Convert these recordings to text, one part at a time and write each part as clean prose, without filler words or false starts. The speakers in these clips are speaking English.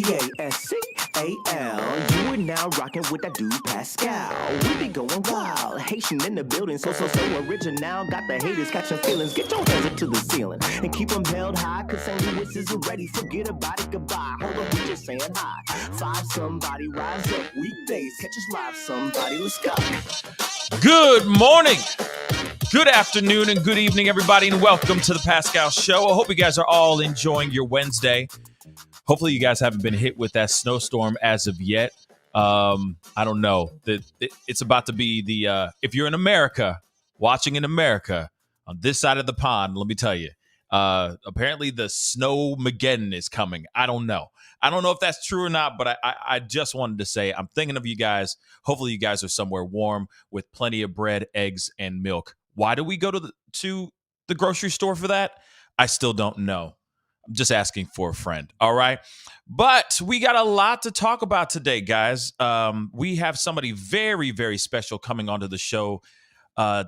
Pascal. You are now rocking with that dude Pascal. We be going wild, Haitian in the building, so original. Got the haters catching feelings. Get your hands up to the ceiling and keep them held high, cause St. Louis is ready. Forget about it, goodbye. Hold on, we just saying hi. Five somebody, rise up weekdays. Catch us live, somebody, let's go. Good morning, good afternoon, and good evening, everybody, and welcome to the Pascal Show. I hope you guys are all enjoying your Wednesday. Hopefully you guys haven't been hit with that snowstorm as of yet. I don't know. It's about to be the, if you're in America, watching in America, on this side of the pond, let me tell you, apparently the snow Mageddon is coming. I don't know. I don't know if that's true or not, but I just wanted to say I'm thinking of you guys. Hopefully you guys are somewhere warm with plenty of bread, eggs, and milk. Why do we go to the grocery store for that? I still don't know. I'm just asking for a friend, all right? But we got a lot to talk about today, guys. We have somebody very, very special coming onto the show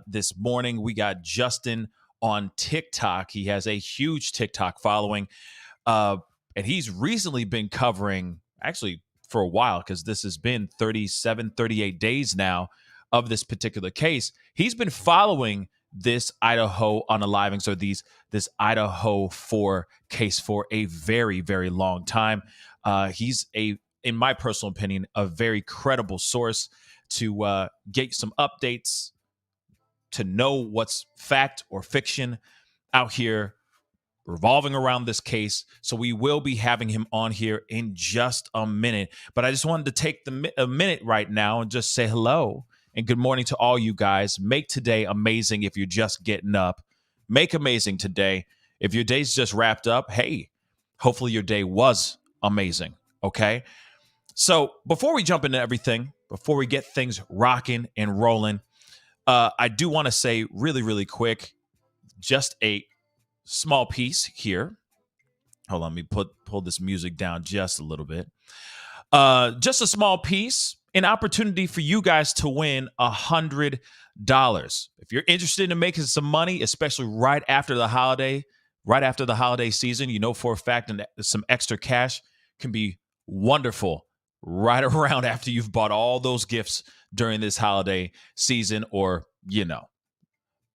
this morning. We got Justin on TikTok. He has a huge TikTok following, and he's recently been covering, actually for a while, because this has been 37, 38 days now of this particular case. He's been following this Idaho unalivings, or this Idaho 4 case for a very, very long time. He's in my personal opinion, a very credible source to get some updates, to know what's fact or fiction out here revolving around this case. So we will be having him on here in just a minute. But I just wanted to take a minute right now and just say hello and good morning to all you guys. Make today amazing if you're just getting up. Make amazing today. If your day's just wrapped up, hey, hopefully your day was amazing, okay? So before we jump into everything, before we get things rocking and rolling, I do want to say really, really quick, just a small piece here. Hold on, let me pull this music down just a little bit. Just a small piece. An opportunity for you guys to win $100. If you're interested in making some money, especially right after the holiday season, you know for a fact that some extra cash can be wonderful right around after you've bought all those gifts during this holiday season, or, you know,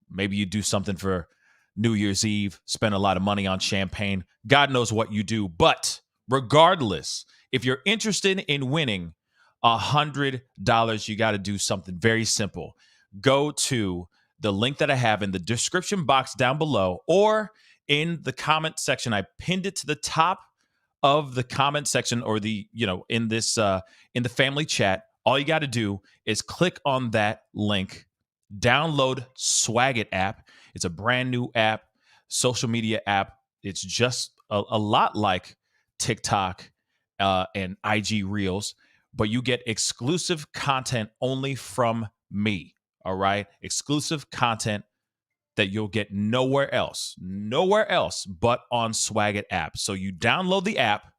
maybe you do something for New Year's Eve, spend a lot of money on champagne. God knows what you do. But regardless, if you're interested in winning $100, you got to do something very simple. Go to the link that I have in the description box down below, or in the comment section. I pinned it to the top of the comment section, or in the family chat. All you got to do is click on that link, download Swagit app. It's a brand new app, social media app. It's just a lot like TikTok and IG Reels, but you get exclusive content only from me, all right? Exclusive content that you'll get nowhere else but on Swagit app. So you download the app,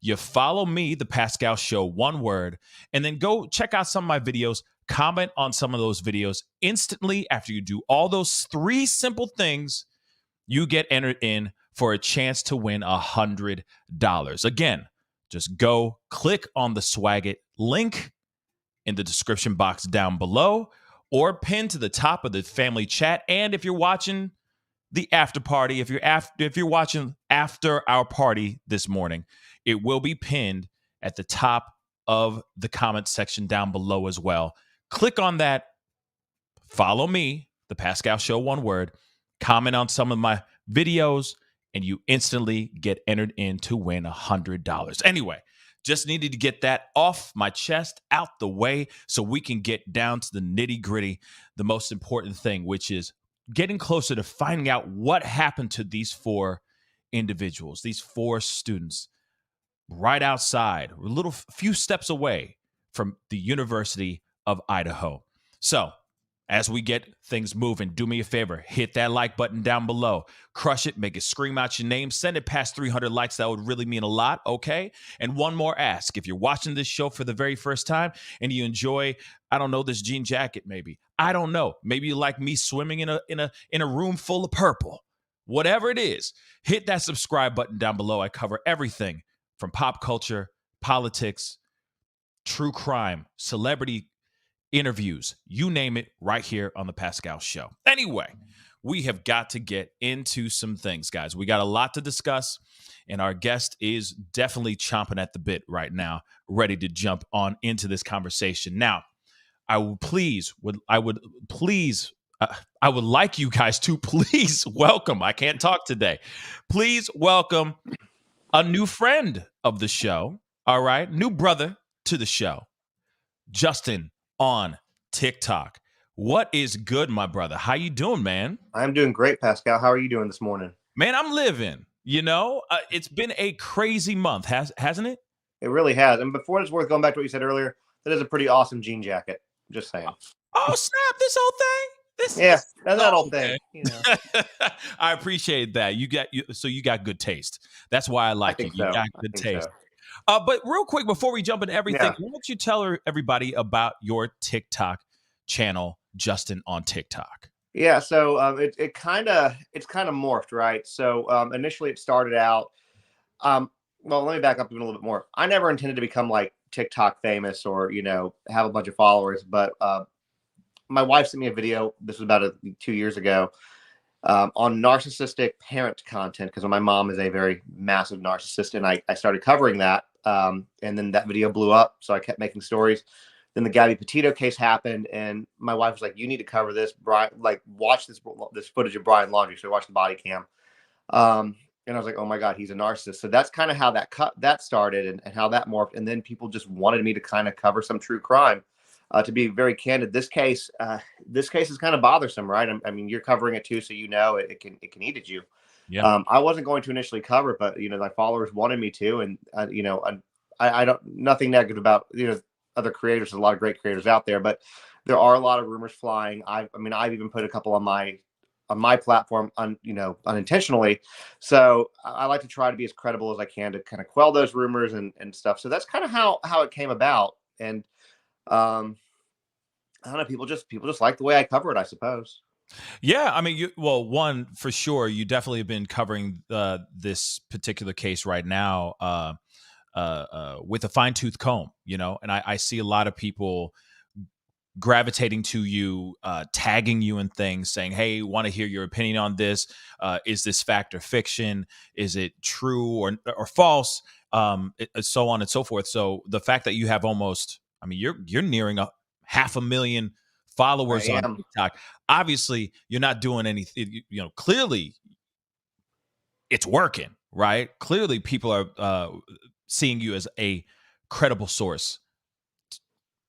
you follow me, The Pascal Show, one word, and then go check out some of my videos, comment on some of those videos. Instantly, after you do all those three simple things, you get entered in for a chance to win $100. Again, just go click on the Swagit link in the description box down below, or pin to the top of the family chat. And if you're watching the after party, if you're watching after our party this morning, it will be pinned at the top of the comment section down below as well. Click on that, follow me, The Pascal Show, one word, comment on some of my videos, and you instantly get entered in to win $100. Anyway, just needed to get that off my chest, out the way, so we can get down to the nitty gritty, the most important thing, which is getting closer to finding out what happened to these four individuals, these four students, right outside, a few steps away from the University of Idaho. So, as we get things moving, do me a favor, hit that like button down below, crush it, make it scream out your name, send it past 300 likes. That would really mean a lot, okay? And one more ask: if you're watching this show for the very first time and you enjoy, I don't know, this jean jacket, maybe, I don't know, maybe you like me swimming in a room full of purple, whatever it is, hit that subscribe button down below. I cover everything from pop culture politics, true crime, celebrity interviews, you name it, right here on the Pascal Show. Anyway, we have got to get into some things, guys. We got a lot to discuss, and our guest is definitely chomping at the bit right now, ready to jump on into this conversation. Now, I would like you guys to please welcome. I can't talk today. Please welcome a new friend of the show. All right, new brother to the show, Justin on TikTok. What is good, my brother? How you doing, man? I'm doing great, Pascal. How are you doing this morning? Man, I'm living. It's been a crazy month, hasn't it? It really has. And before it's worth going back to what you said earlier, that is a pretty awesome jean jacket. Just saying. Oh, snap! This whole thing. That whole thing. I appreciate that. You got good taste. That's why I like you. You got good taste. So. But real quick, before we jump into everything, why don't you tell everybody about your TikTok channel, Justin on TikTok? Yeah, so it's kind of morphed, right? So initially it started out. Well, let me back up even a little bit more. I never intended to become like TikTok famous or have a bunch of followers, but my wife sent me a video. This was about 2 years ago. On narcissistic parent content, because my mom is a very massive narcissist, and I started covering that, and then that video blew up, so I kept making stories. Then the Gabby Petito case happened, and my wife was like, "You need to cover this, Brian. Like, watch this footage of Brian Laundrie." So I watched the body cam, and I was like, "Oh my God, he's a narcissist." So that's kind of how that started, and how that morphed. And then people just wanted me to kind of cover some true crime. To be very candid, this case is kind of bothersome, right? I mean, you're covering it too, so it can eat at you. Yeah. I wasn't going to initially cover it, but my followers wanted me to, and I don't, nothing negative about other creators. There's a lot of great creators out there, but there are a lot of rumors flying. I've even put a couple on my platform unintentionally. So I like to try to be as credible as I can to kind of quell those rumors and stuff. So that's kind of how it came about. And I don't know, people just like the way I cover it, I suppose. Yeah, I mean, one for sure, you definitely have been covering this particular case right now with a fine-tooth comb, and I see a lot of people gravitating to you, tagging you and things, saying, "Hey, want to hear your opinion on this? Is this fact or fiction? Is it true or false?" So on and so forth. So the fact that you have you're nearing 500,000 followers on TikTok. Obviously, you're not doing anything. Clearly, it's working, right? Clearly, people are seeing you as a credible source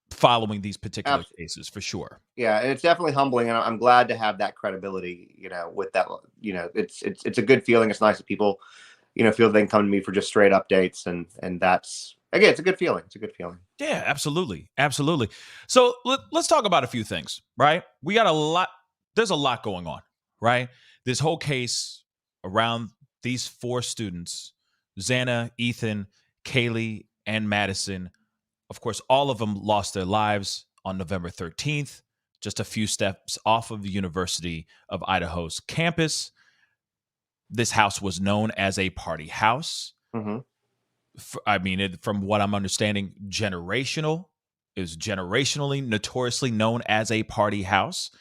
following these particular cases, for sure. Yeah, and it's definitely humbling, and I'm glad to have that credibility. With that, it's a good feeling. It's nice that people, feel they can come to me for just straight updates, and that's, again, it's a good feeling. It's a good feeling. Yeah, absolutely. So let's talk about a few things, right? We got a lot. There's a lot going on, right? This whole case around these 4 students, Xana, Ethan, Kaylee, and Madison. Of course, all of them lost their lives on November 13th, just a few steps off of the University of Idaho's campus. This house was known as a party house. Mm-hmm. From what I'm understanding, generational. It was generationally, notoriously known as a party house.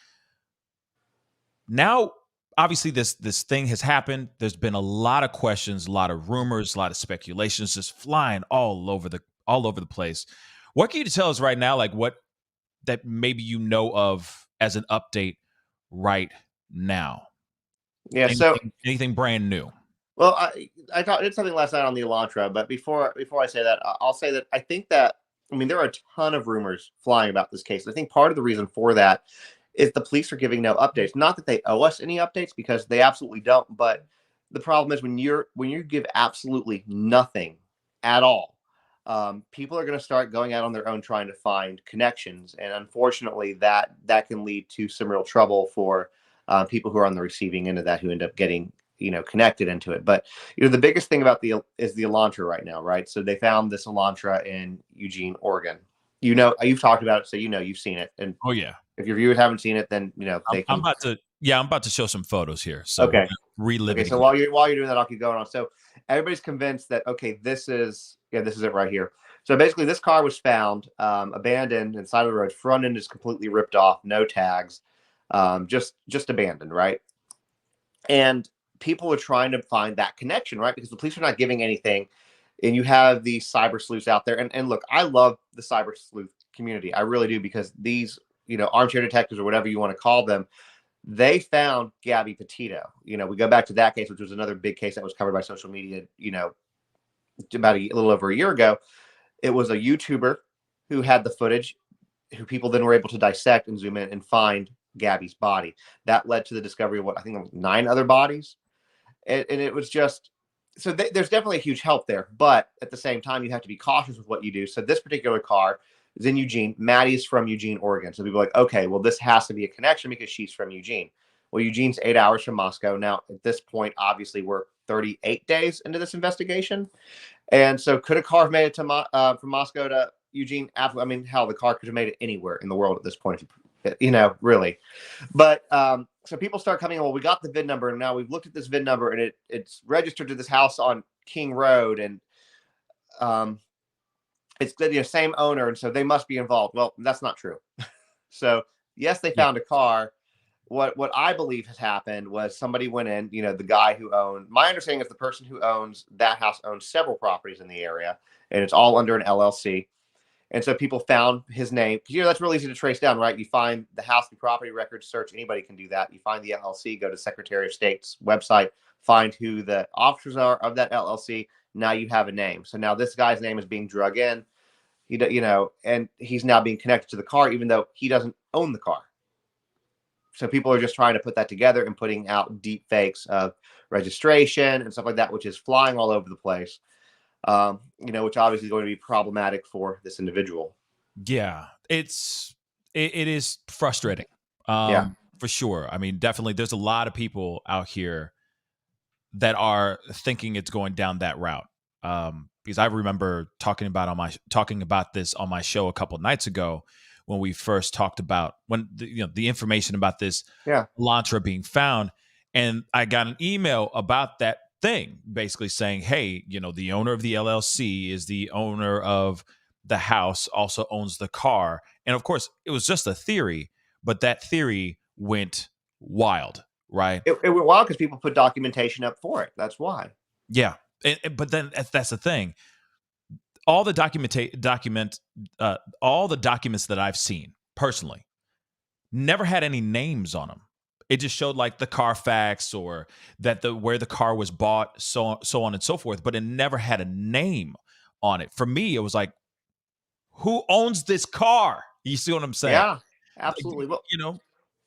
Now, obviously, this thing has happened. There's been a lot of questions, a lot of rumors, a lot of speculations just flying all over the place. What can you tell us right now, like what that maybe of as an update right now? Yeah. Anything brand new? Well, I did something last night on the Elantra, but before I say that, I'll say that I think that, there are a ton of rumors flying about this case. I think part of the reason for that is the police are giving no updates. Not that they owe us any updates, because they absolutely don't. But the problem is when you give absolutely nothing at all, people are going to start going out on their own trying to find connections, and unfortunately, that can lead to some real trouble for people who are on the receiving end of that, who end up getting connected into it. But the biggest thing about the Elantra right now, right? So they found this Elantra in Eugene, Oregon. You've talked about it, so you've seen it. And oh yeah, if your viewers haven't seen it, then I'm about to show some photos here. So okay, relive it. So while you're doing that, I'll keep going on. So everybody's convinced that, okay, this is Yeah, this is it right here. So basically, this car was found abandoned inside of the road. Front end is completely ripped off, no tags, just abandoned, right? And people are trying to find that connection, right? Because the police are not giving anything. And you have these cyber sleuths out there. And look, I love the cyber sleuth community. I really do, because these, armchair detectives or whatever you want to call them, they found Gabby Petito. We go back to that case, which was another big case that was covered by social media, about a little over a year ago. It was a YouTuber who had the footage, who people then were able to dissect and zoom in and find Gabby's body. That led to the discovery of what I think 9 other bodies. And it was just, so there's definitely a huge help there. But at the same time, you have to be cautious with what you do. So this particular car is in Eugene. Maddie's from Eugene, Oregon. So people are like, okay, well, this has to be a connection because she's from Eugene. Well, Eugene's 8 hours from Moscow. Now, at this point, obviously, we're 38 days into this investigation. And so could a car have made it to from Moscow to Eugene? I mean, hell, the car could have made it anywhere in the world at this point, really. But so people start coming in. Well, we got the VIN number, and now we've looked at this VIN number, and it's registered to this house on King Road, and it's the same owner, and so they must be involved. Well, that's not true. So yes, they found a car. What I believe has happened was somebody went in, the guy who owned, my understanding is the person who owns that house owns several properties in the area, and it's all under an LLC. And so people found his name, because that's really easy to trace down, right? You find the house, the property records search, anybody can do that. You find the LLC, go to Secretary of State's website, find who the officers are of that LLC. Now you have a name. So now this guy's name is being drug in, and he's now being connected to the car, even though he doesn't own the car. So people are just trying to put that together and putting out deep fakes of registration and stuff like that, which is flying all over the place. Which obviously is going to be problematic for this individual. Yeah, it is frustrating. For sure. I mean, definitely, there's a lot of people out here that are thinking it's going down that route. Because I remember talking about this on my show a couple of nights ago, when we first talked about the information about this Elantra being found, and I got an email about that thing, basically saying, hey, the owner of the LLC is the owner of the house, also owns the car. And of course, it was just a theory, but that theory went wild, right? It went wild because people put documentation up for it. That's why. Yeah. But then that's the thing. All the all the documents that I've seen personally never had any names on them. It just showed like the Carfax or where the car was bought, so on and so forth. But it never had a name on it. For me, it was like, who owns this car? You see what I'm saying? Yeah, absolutely. Well,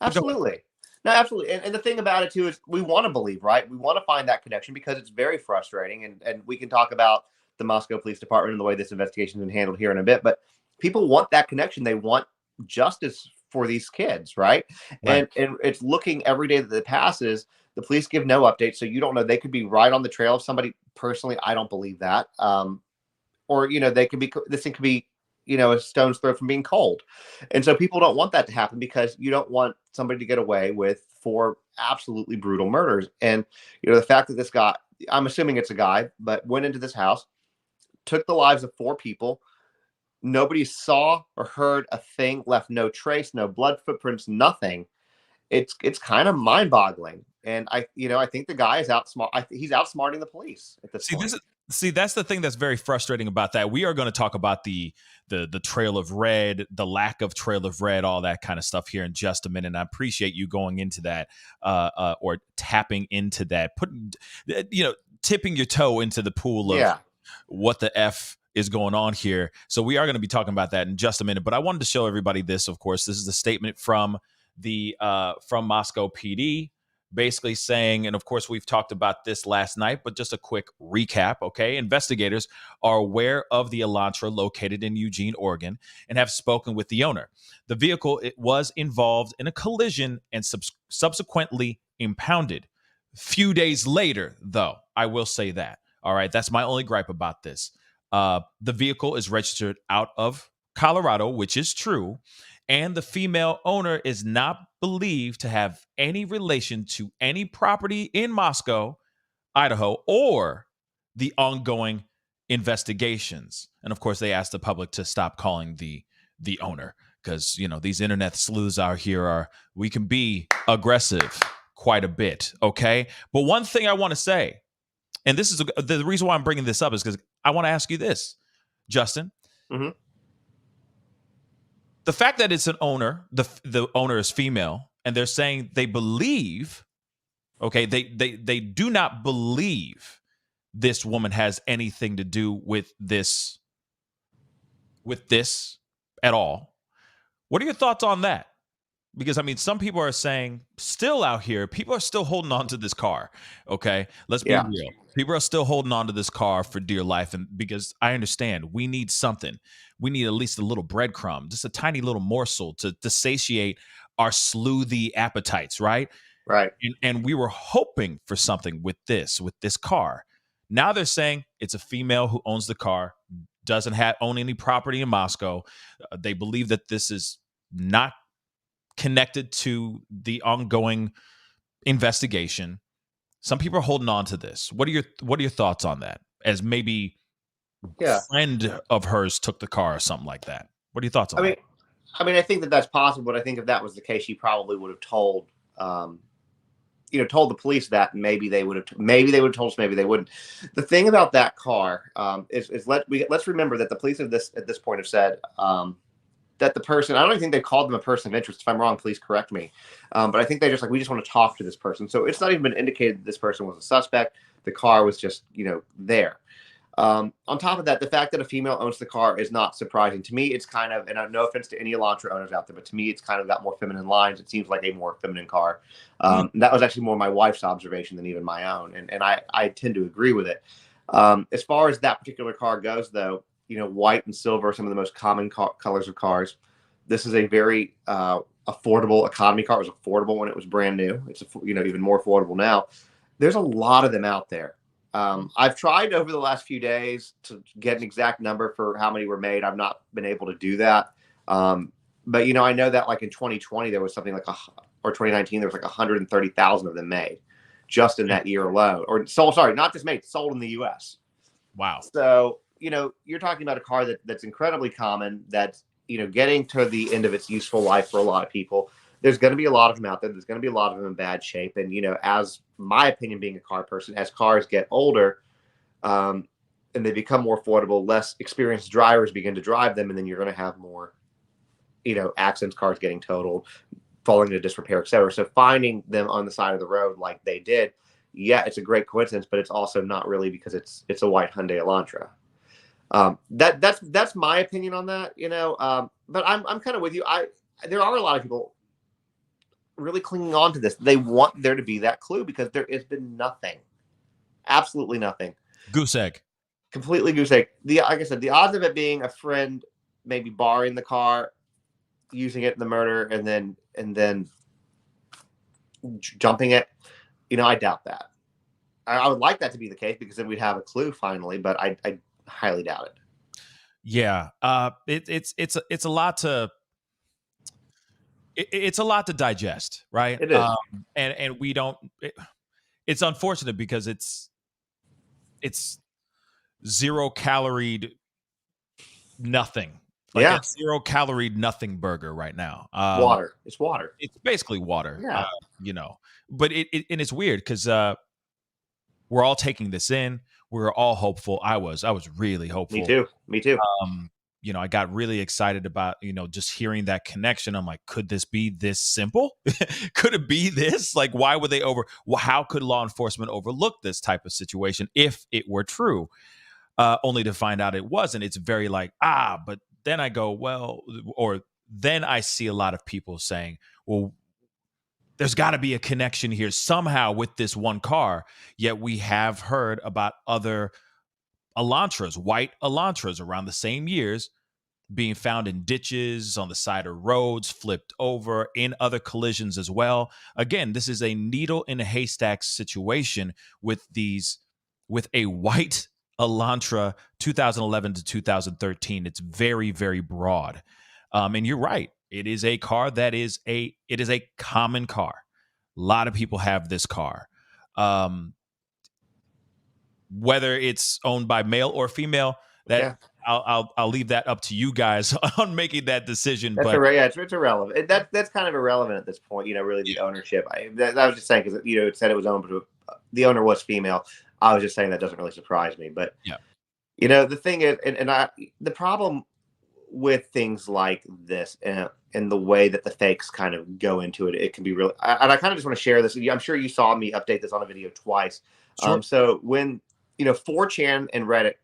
absolutely. No, absolutely. And the thing about it too is we want to believe, right? We want to find that connection because it's very frustrating. And we can talk about the Moscow Police Department and the way this investigation has been handled here in a bit. But people want that connection. They want justice for these kids, right? And it's looking every day that it passes. The police give no updates, so you don't know. They could be right on the trail of somebody. Personally, I don't believe that. Or they could be. This thing could be, a stone's throw from being cold. And so people don't want that to happen because you don't want somebody to get away with 4 absolutely brutal murders. And the fact that this guy, I'm assuming it's a guy, but went into this house, took the lives of 4 people. Nobody saw or heard a thing, left no trace, no blood footprints, nothing. It's kind of mind-boggling. And I think the guy is he's outsmarting the police at this point. That's the thing that's very frustrating about that. We are going to talk about the trail of red, the lack of trail of red, all that kind of stuff here in just a minute. And I appreciate you going into that or tapping into that, tipping your toe into the pool of what the F is going on here. So we are going to be talking about that in just a minute. But I wanted to show everybody this, of course. This is a statement from from Moscow PD, basically saying, and of course we've talked about this last night, but just a quick recap, okay? Investigators are aware of the Elantra located in Eugene, Oregon, and have spoken with the owner. The vehicle, it was involved in a collision and subsequently impounded. Few days later, though, I will say that. All right, that's my only gripe about this. The vehicle is registered out of Colorado, which is true, and the female owner is not believed to have any relation to any property in Moscow, Idaho, or the ongoing investigations. And of course, they asked the public to stop calling the owner, because these internet sleuths out here we can be aggressive quite a bit. Okay, but one thing I want to say, and this is the reason why I'm bringing this up, is because I want to ask you this, Justin. Mm-hmm. The fact that it's an owner, the owner is female, and they're saying they believe, okay, they do not believe this woman has anything to do with this at all. What are your thoughts on that? Because, I mean, some people are saying, still out here, people are still holding on to this car. Okay, let's be real. People are still holding on to this car for dear life. And because I understand, we need something. We need at least a little breadcrumb, just a tiny little morsel to satiate our sleuthy appetites, right? Right. And we were hoping for something with this car. Now they're saying it's a female who owns the car, doesn't own any property in Moscow. They believe that this is not connected to the ongoing investigation. Some people are holding on to this. What are your thoughts on that? As maybe a friend of hers took the car or something like that. What are your thoughts on that? I think that that's possible, but I think if that was the case, she probably would have told the police that. Maybe they would have told us, maybe they wouldn't. The thing about that car is let's remember that the police at this point have said that the person, I don't even think they called them a person of interest. If I'm wrong, please correct me. But I think they just we just want to talk to this person. So it's not even been indicated that this person was a suspect. The car was just, there. On top of that, the fact that a female owns the car is not surprising. To me, it's kind of, and no offense to any Elantra owners out there, but to me, it's kind of got more feminine lines. It seems like a more feminine car. That was actually more my wife's observation than even my own. And I tend to agree with it. As far as that particular car goes, though, white and silver are some of the most common colors of cars. This is a very affordable economy car. It was affordable when it was brand new. It's even more affordable now. There's a lot of them out there. I've tried over the last few days to get an exact number for how many were made. I've not been able to do that. But I know that like in 2020 there was something like or 2019 there was like 130,000 of them made just in that year alone. Or sold, sorry, not just made, sold in the U.S. Wow. So you're talking about a car that's incredibly common, that's, getting to the end of its useful life for a lot of people. There's going to be a lot of them out there. There's going to be a lot of them in bad shape. And, as my opinion, being a car person, as cars get older and they become more affordable, less experienced drivers begin to drive them. And then you're going to have more, accidents, cars getting totaled, falling into disrepair, et cetera. So finding them on the side of the road like they did, yeah, it's a great coincidence, but it's also not really, because it's a white Hyundai Elantra. That's my opinion on that, but I'm kind of with you. There are a lot of people really clinging on to this. They want there to be that clue, because there has been nothing, absolutely nothing. Goose egg. Completely goose egg. Like I said, the odds of it being a friend maybe borrowing the car, using it in the murder, and then jumping it, I doubt that. I would like that to be the case, because then we'd have a clue finally, but I highly doubt it. Yeah. It's a lot to it's a lot to digest, right? It is. And we don't, it's unfortunate because it's 0 caloried nothing. Like a 0 calorie nothing burger right now. Water. It's water. It's basically water. Yeah. But and it's weird because we're all taking this in. We're all hopeful. I was really hopeful. Me too. I got really excited about, just hearing that connection. I'm like, could this be this simple? Could it be this? Like, why would they how could law enforcement overlook this type of situation if it were true? Only to find out it wasn't. It's very like, but then I go, well, or then I see a lot of people saying, well, there's got to be a connection here somehow with this one car. Yet we have heard about other Elantras, white Elantras around the same years, being found in ditches, on the side of roads, flipped over, in other collisions as well. Again, this is a needle in a haystack situation with a white Elantra 2011 to 2013. It's very, very broad. And you're right. It is a car that is a common car. A lot of people have this car. whether it's owned by male or female, that Yeah. I'll leave that up to you guys on making that decision. That's But it's irrelevant. That's kind of irrelevant at this point. Really the ownership. I was just saying because it said it was owned, but the owner was female. I was just saying that doesn't really surprise me. But the thing is, the problem with things like this and the way that the fakes kind of go into it, it can be really. And I kind of just want to share this. I'm sure you saw me update this on a video twice. Sure. So when 4chan and Reddit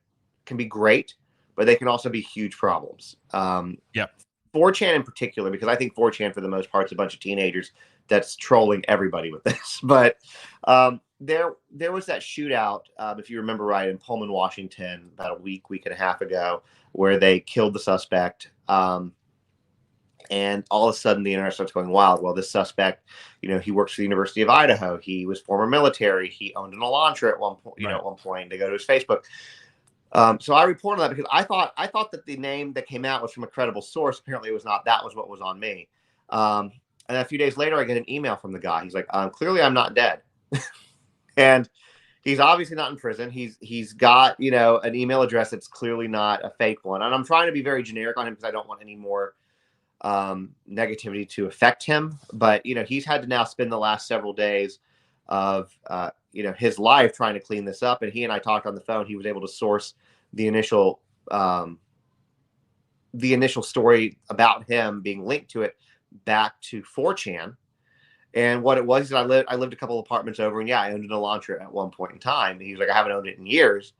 can be great, but they can also be huge problems. 4chan in particular, because I think 4chan for the most part is a bunch of teenagers that's trolling everybody with this. But there was that shootout, if you remember right, in Pullman, Washington, about a week and a half ago, where they killed the suspect. And all of a sudden, the internet starts going wild. Well, this suspect, he works for the University of Idaho. He was former military. He owned an Elantra at one point. At one point, to go to his Facebook. So I reported that because I thought that the name that came out was from a credible source. Apparently, it was not. That was what was on me. And a few days later, I get an email from the guy. He's like, "Clearly, I'm not dead," and he's obviously not in prison. He's got an email address that's clearly not a fake one. And I'm trying to be very generic on him because I don't want any more negativity to affect him. But he's had to now spend the last several days of his life trying to clean this up. And he and I talked on the phone. He was able to source the initial story about him being linked to it back to 4chan. And what it was is I lived a couple of apartments over, and I owned an Elantra at one point in time. And he was like, I haven't owned it in years.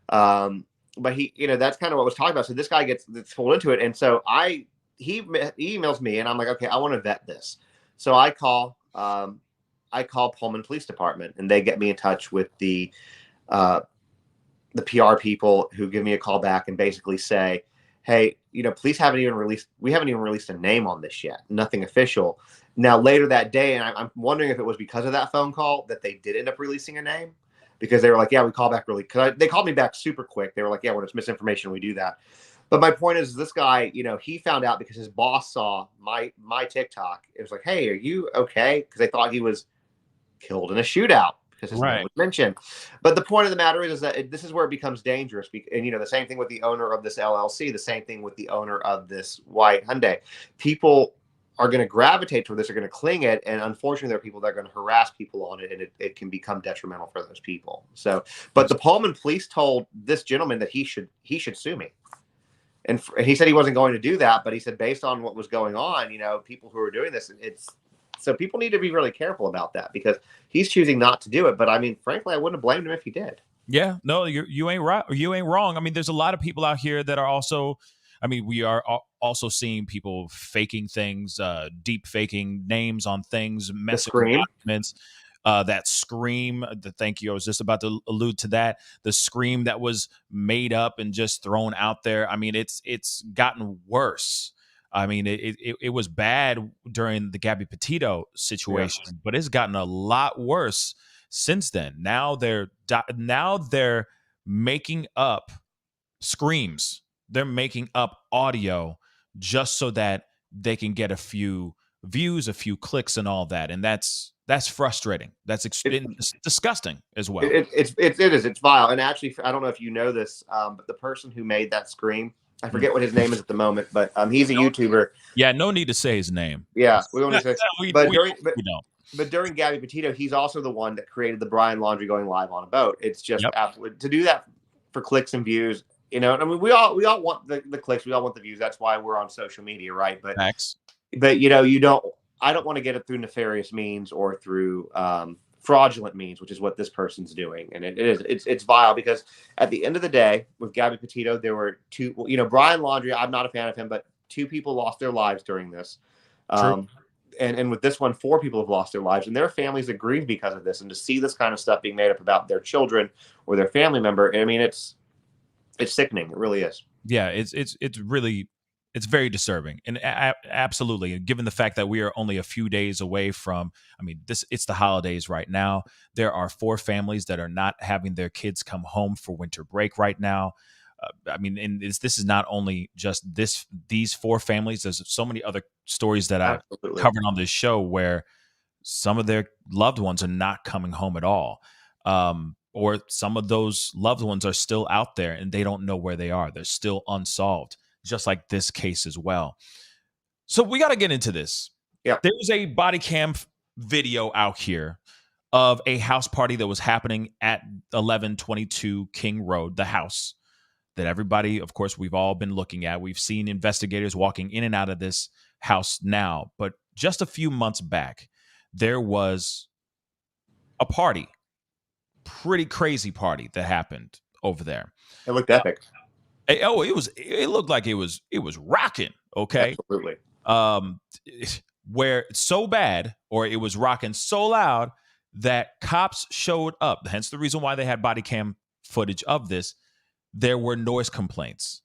But he, that's kind of what was talking about. So this guy gets pulled into it. And so he emails me, and I'm like, okay, I want to vet this. So I call Pullman Police Department, and they get me in touch with the PR people, who give me a call back and basically say, hey, police haven't even released a name on this yet. Nothing official. Now, later that day, and I'm wondering if it was because of that phone call that they did end up releasing a name, because they were like, yeah, we call back really, because they called me back super quick. They were like, yeah, when it's misinformation, we do that. But my point is, this guy, he found out because his boss saw my TikTok. It was like, hey, are you okay? Because they thought he was killed in a shootout because his name was mentioned. But the point of the matter is that this is where it becomes dangerous. And the same thing with the owner of this LLC, the same thing with the owner of this white Hyundai. People are going to gravitate toward this, are going to cling it, and unfortunately, there are people that are going to harass people on it, and it can become detrimental for those people. So, but the Pullman police told this gentleman that he should sue me. And he said he wasn't going to do that, but he said based on what was going on, people who are doing this, so people need to be really careful about that, because he's choosing not to do it. But I mean, frankly, I wouldn't have blamed him if he did. Yeah, no, you ain't right. You ain't wrong. I mean, there's a lot of people out here that are also, we are also seeing people faking things, deep faking names on things, messing with documents. That scream, thank you. I was just about to allude to that. The scream that was made up and just thrown out there. I mean, it's gotten worse. I mean, it was bad during the Gabby Petito situation, but it's gotten a lot worse since then. Now they're making up screams. They're making up audio just so that they can get a few views, a few clicks, and all that. And that's frustrating. It's disgusting as well. It is. It's vile. And actually, I don't know if you know this, but the person who made that scream, I forget what his name is at the moment, but he's a YouTuber. Yeah, no need to say his name. Yeah, we don't need to say. But during Gabby Petito, he's also the one that created the Brian Laundrie going live on a boat. It's just absolute, to do that for clicks and views. I mean, we all want the clicks. We all want the views. That's why we're on social media, right? But you don't. I don't want to get it through nefarious means or through fraudulent means, which is what this person's doing. And it's vile, because at the end of the day, with Gabby Petito, there were two, Brian Laundrie, I'm not a fan of him, but 2 people lost their lives during this. And with this one, 4 people have lost their lives, and their families that grieve because of this. And to see this kind of stuff being made up about their children or their family member, I mean, it's sickening. It really is. Yeah, it's very disturbing, and absolutely. Given the fact that we are only a few days away from, it's the holidays right now. There are 4 families that are not having their kids come home for winter break right now. And this is not only just these 4 families. There's so many other stories that I've covered on this show where some of their loved ones are not coming home at all, or some of those loved ones are still out there and they don't know where they are. They're still unsolved, just like this case as well. So we got to get into this. Yep. There's a body cam video out here of a house party that was happening at 1122 King Road, the house that everybody, of course, we've all been looking at. We've seen investigators walking in and out of this house now, but just a few months back, there was a party, pretty crazy party that happened over there. It looked epic. It looked like it was rocking. Okay. Absolutely. Where it's so bad, or it was rocking so loud that cops showed up. Hence the reason why they had body cam footage of this. There were noise complaints.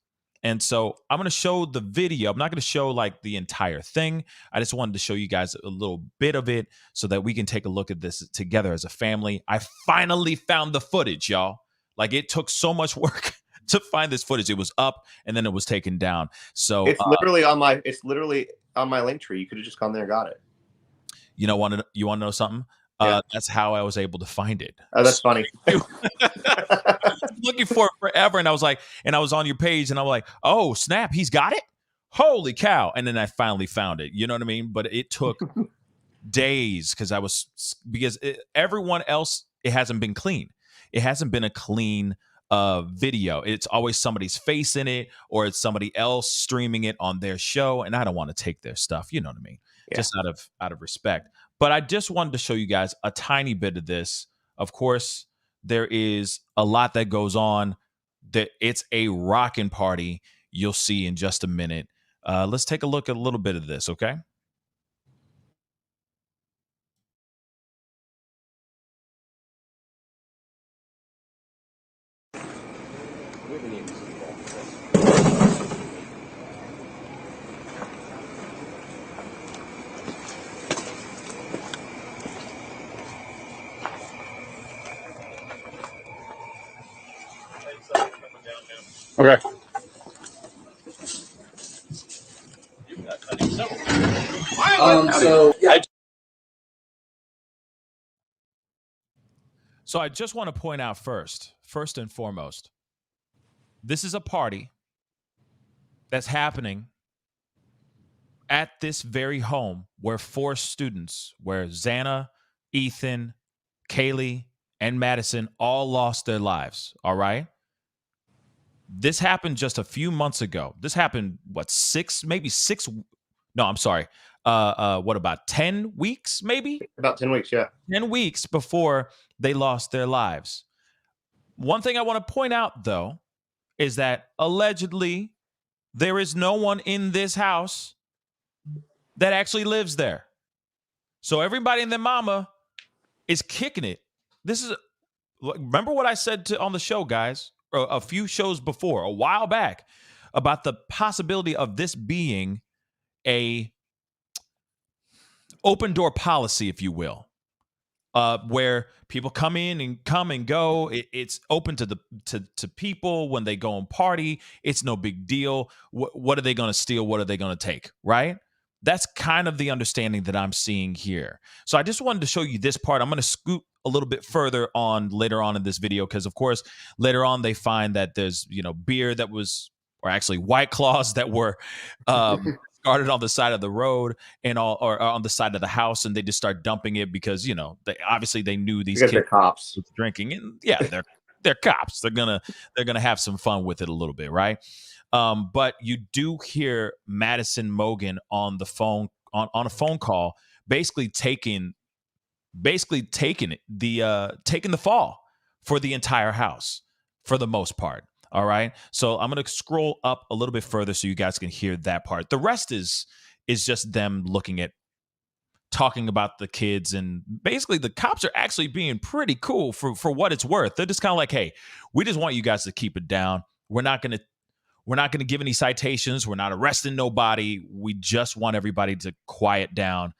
And so I'm going to show the video. I'm not going to show like the entire thing. I just wanted to show you guys a little bit of it so that we can take a look at this together as a family. I finally found the footage, y'all. Like, it took so much work to find this footage. It was up and then it was taken down. So it's literally on my link tree. You could have just gone there and got it. You want to know something? Yeah. That's how I was able to find it. Oh, that's funny. Looking for it forever, and I was on your page, and I'm like, oh snap, he's got it. Holy cow. And then I finally found it. You know what I mean? But it took days because everyone else, it hasn't been clean. It hasn't been a clean video. It's always somebody's face in it, or it's somebody else streaming it on their show, and I don't want to take their stuff. You know what I mean? Yeah. Just out of respect. But I just wanted to show you guys a tiny bit of this. Of course, there is a lot that goes on. That it's a rockin' party. You'll see in just a minute. Let's take a look at a little bit of this, okay? Okay. So I just want to point out first and foremost, this is a party that's happening at this very home where 4 students, where Xana, Ethan, Kaylee, and Madison all lost their lives. All right. This happened just a few months ago. This happened, what, 6? No, I'm sorry. What, about 10 weeks, maybe? About 10 weeks, yeah. 10 weeks before they lost their lives. One thing I want to point out, though, is that allegedly there is no one in this house that actually lives there. So everybody and their mama is kicking it. Remember what I said on the show, guys, a few shows before, a while back, about the possibility of this being a open door policy, if you will, where people come in and come and go. It's open to people when they go and party. It's no big deal. What are they going to steal? What are they going to take? Right? That's kind of the understanding that I'm seeing here. So I just wanted to show you this part. I'm going to scoot a little bit further on later on in this video, because of course later on they find that there's beer that was, or actually White Claws that were started on the side of the road and or on the side of the house, and they just start dumping it because they knew these kids were cops drinking, and yeah, they're cops. They're gonna have some fun with it a little bit, right? But you do hear Madison Mogen on the phone on a phone call, basically taking the fall for the entire house for the most part. All right. So I'm going to scroll up a little bit further so you guys can hear that part. The rest is just them talking about the kids, and basically the cops are actually being pretty cool for what it's worth. They're just kind of like, hey, we just want you guys to keep it down. We're not going to give any citations. We're not arresting nobody. We just want everybody to quiet down,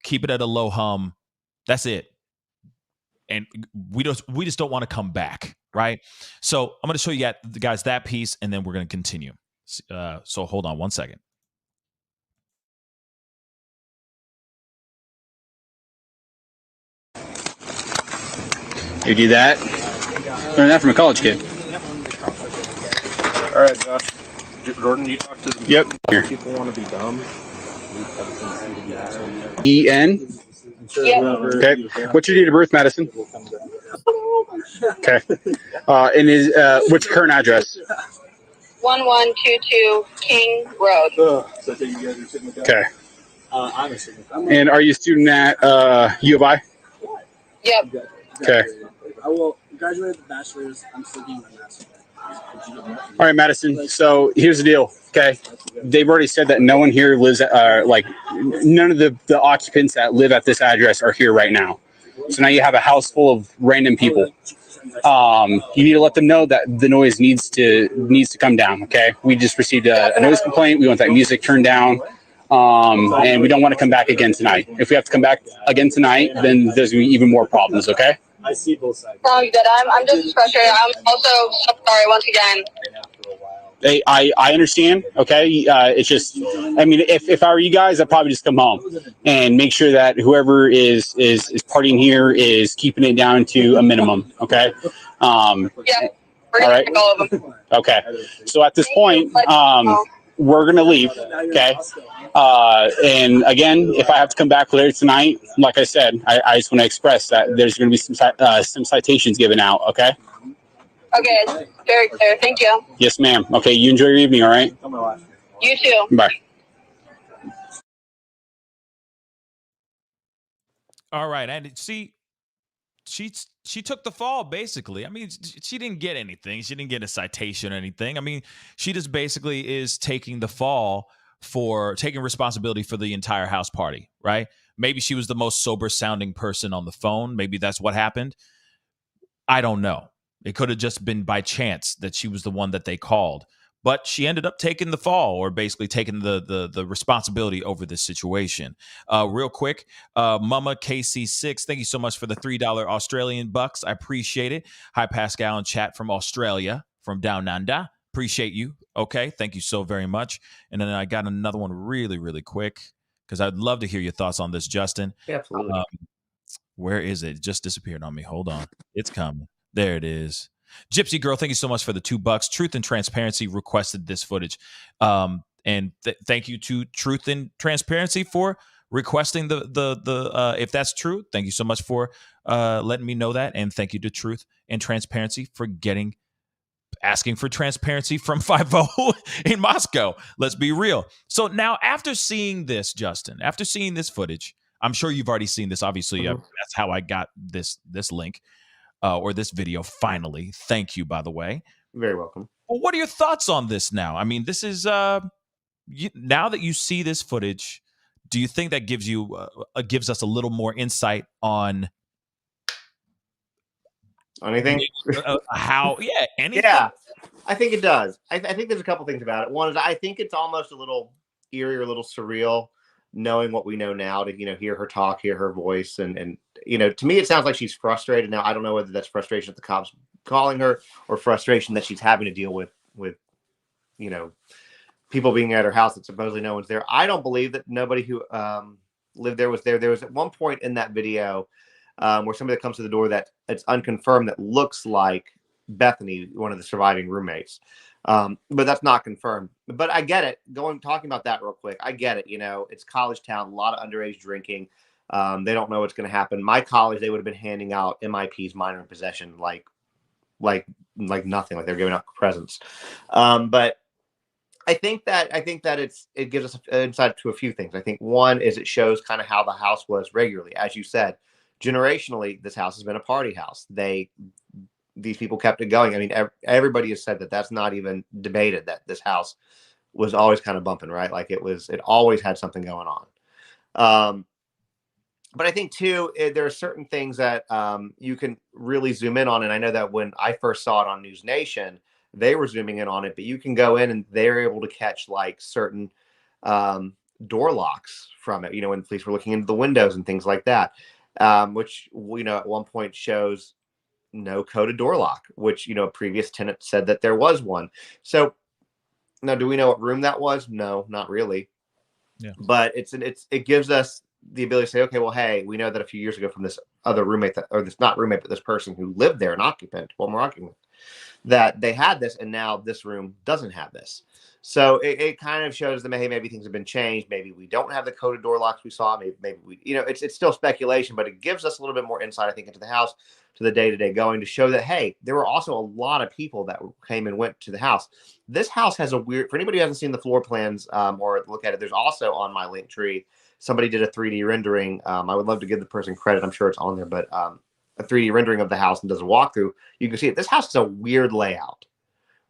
keep it at a low hum. That's it. And we just don't want to come back, right? So I'm going to show you guys that piece, and then we're going to continue. So hold on one second. You do that, Learned that from a college kid. All right, Josh. Jordan, you talk to the Yep. people want to be dumb. E-N? Yep. Okay. What's your date of birth, Madison? Okay. And what's your current address? 1122 King Road. Okay. And are you a student at U of I? Yep. Okay. I will graduate with a bachelor's. I'm still getting my master's. All right, Madison. So here's the deal. Okay. They've already said that no one here lives, none of the occupants that live at this address are here right now. So now you have a house full of random people. You need to let them know that the noise needs to come down. Okay. We just received a noise complaint. We want that music turned down. And we don't want to come back again tonight. If we have to come back again tonight, then there's going to be even more problems. Okay. I see both sides. Sounds good. I'm just frustrated. I'm also so sorry once again. Hey, I understand. Okay. It's just, I mean, if I were you guys, I'd probably just come home and make sure that whoever is partying here is keeping it down to a minimum. Okay. Yeah. We're all right. gonna take all of them. Okay. So at this point, we're going to leave. Okay. And again, if I have to come back later tonight, like I said, I just want to express that there's going to be some citations given out. Okay. Okay. Very clear. Thank you. Yes, ma'am. Okay. You enjoy your evening. All right. You too. Bye. All right. And see, she took the fall, basically. I mean, she didn't get anything. She didn't get a citation or anything. I mean, she just basically is taking the fall for taking responsibility for the entire house party, right? Maybe she was the most sober sounding person on the phone. Maybe that's what happened. I don't know. It could have just been by chance that she was the one that they called. But she ended up taking the fall, or basically taking the responsibility over this situation. Real quick, Mama KC6, thank you so much for the $3 Australian bucks. I appreciate it. Hi, Pascal and chat from Australia, from Down Under. Appreciate you. Okay, thank you so very much. And then I got another one really, really quick, because I'd love to hear your thoughts on this, Justin. Yeah, absolutely. Where is it? It just disappeared on me. Hold on. It's coming. There it is. Gypsy Girl, thank you so much for the $2. Truth and Transparency requested this footage. And thank you to Truth and Transparency for requesting the if that's true. Thank you so much for letting me know that. And thank you to Truth and Transparency for asking for transparency from 5-0 in Moscow. Let's be real. So now, after seeing this, Justin, after seeing this footage, I'm sure you've already seen this. Obviously, that's how I got this link. Or this video, finally. Thank you, by the way. Very welcome. Well, what are your thoughts on this now? I mean, this is now that you see this footage, do you think that gives us a little more insight on anything? How? Yeah, anything. Yeah, I think it does. I think there's a couple things about it. One is I think it's almost a little eerie or a little surreal, knowing what we know now, to hear her talk, hear her voice, and to me it sounds like she's frustrated. Now I don't know whether that's frustration at the cops calling her or frustration that she's having to deal with people being at her house that supposedly no one's there. I don't believe that nobody who lived there was there. There was at one point in that video where somebody that comes to the door that it's unconfirmed that looks like Bethany, one of the surviving roommates. But that's not confirmed. But I get it. Talking about that real quick. I get it. It's college town, a lot of underage drinking. They don't know what's going to happen. My college, they would have been handing out MIPs, minor in possession, like nothing, like they're giving out presents. But I think that it gives us insight to a few things. I think one is it shows kind of how the house was regularly, as you said, generationally. This house has been a party house. These people kept it going. I mean, everybody has said that. That's not even debated, that this house was always kind of bumping, right? Like it always had something going on. But I think too, there are certain things that you can really zoom in on. And I know that when I first saw it on News Nation, they were zooming in on it, but you can go in and they're able to catch like certain door locks from it, when police were looking into the windows and things like that, which, at one point shows no coded door lock, which, a previous tenant said that there was one. So now, do we know what room that was? No, not really. Yeah. But it gives us the ability to say, okay, well, hey, we know that a few years ago from this other roommate or this not roommate, but this person who lived there, an occupant, former occupant, that they had this, and now this room doesn't have this. So it kind of shows that maybe things have been changed. Maybe we don't have the coded door locks we saw. Maybe we, it's still speculation, but it gives us a little bit more insight, I think, into the house, to the day-to-day going, to show that, hey, there were also a lot of people that came and went to the house. This house has a weird, for anybody who hasn't seen the floor plans or look at it, there's also on my link tree, somebody did a 3D rendering. I would love to give the person credit. I'm sure it's on there, but a 3D rendering of the house and does a walkthrough. You can see it. This house is a weird layout,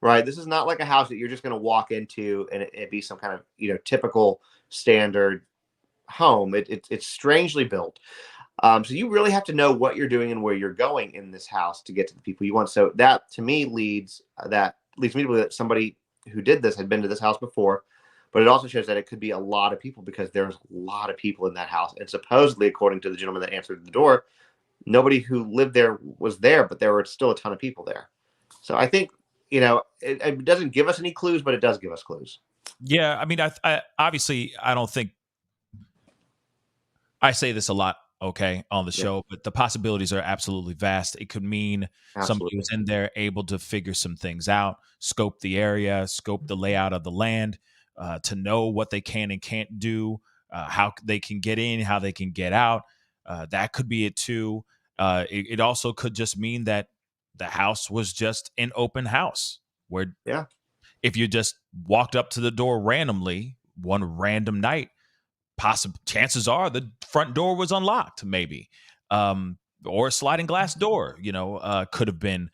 right? This is not like a house that you're just going to walk into and it be some kind of, typical standard home. It's strangely built. So you really have to know what you're doing and where you're going in this house to get to the people you want. So that to me leads me to believe that somebody who did this had been to this house before, but it also shows that it could be a lot of people because there's a lot of people in that house. And supposedly, according to the gentleman that answered the door, nobody who lived there was there, but there were still a ton of people there. So I think, it doesn't give us any clues, but it does give us clues. Yeah. I mean, I obviously, I don't think I say this a lot, okay, on the show, but the possibilities are absolutely vast. It could mean somebody was in there able to figure some things out, scope the area, scope the layout of the land, to know what they can and can't do, how they can get in, how they can get out. That could be it too. It also could just mean that the house was just an open house where if you just walked up to the door randomly one random night, chances are the front door was unlocked, maybe, or a sliding glass door, could have been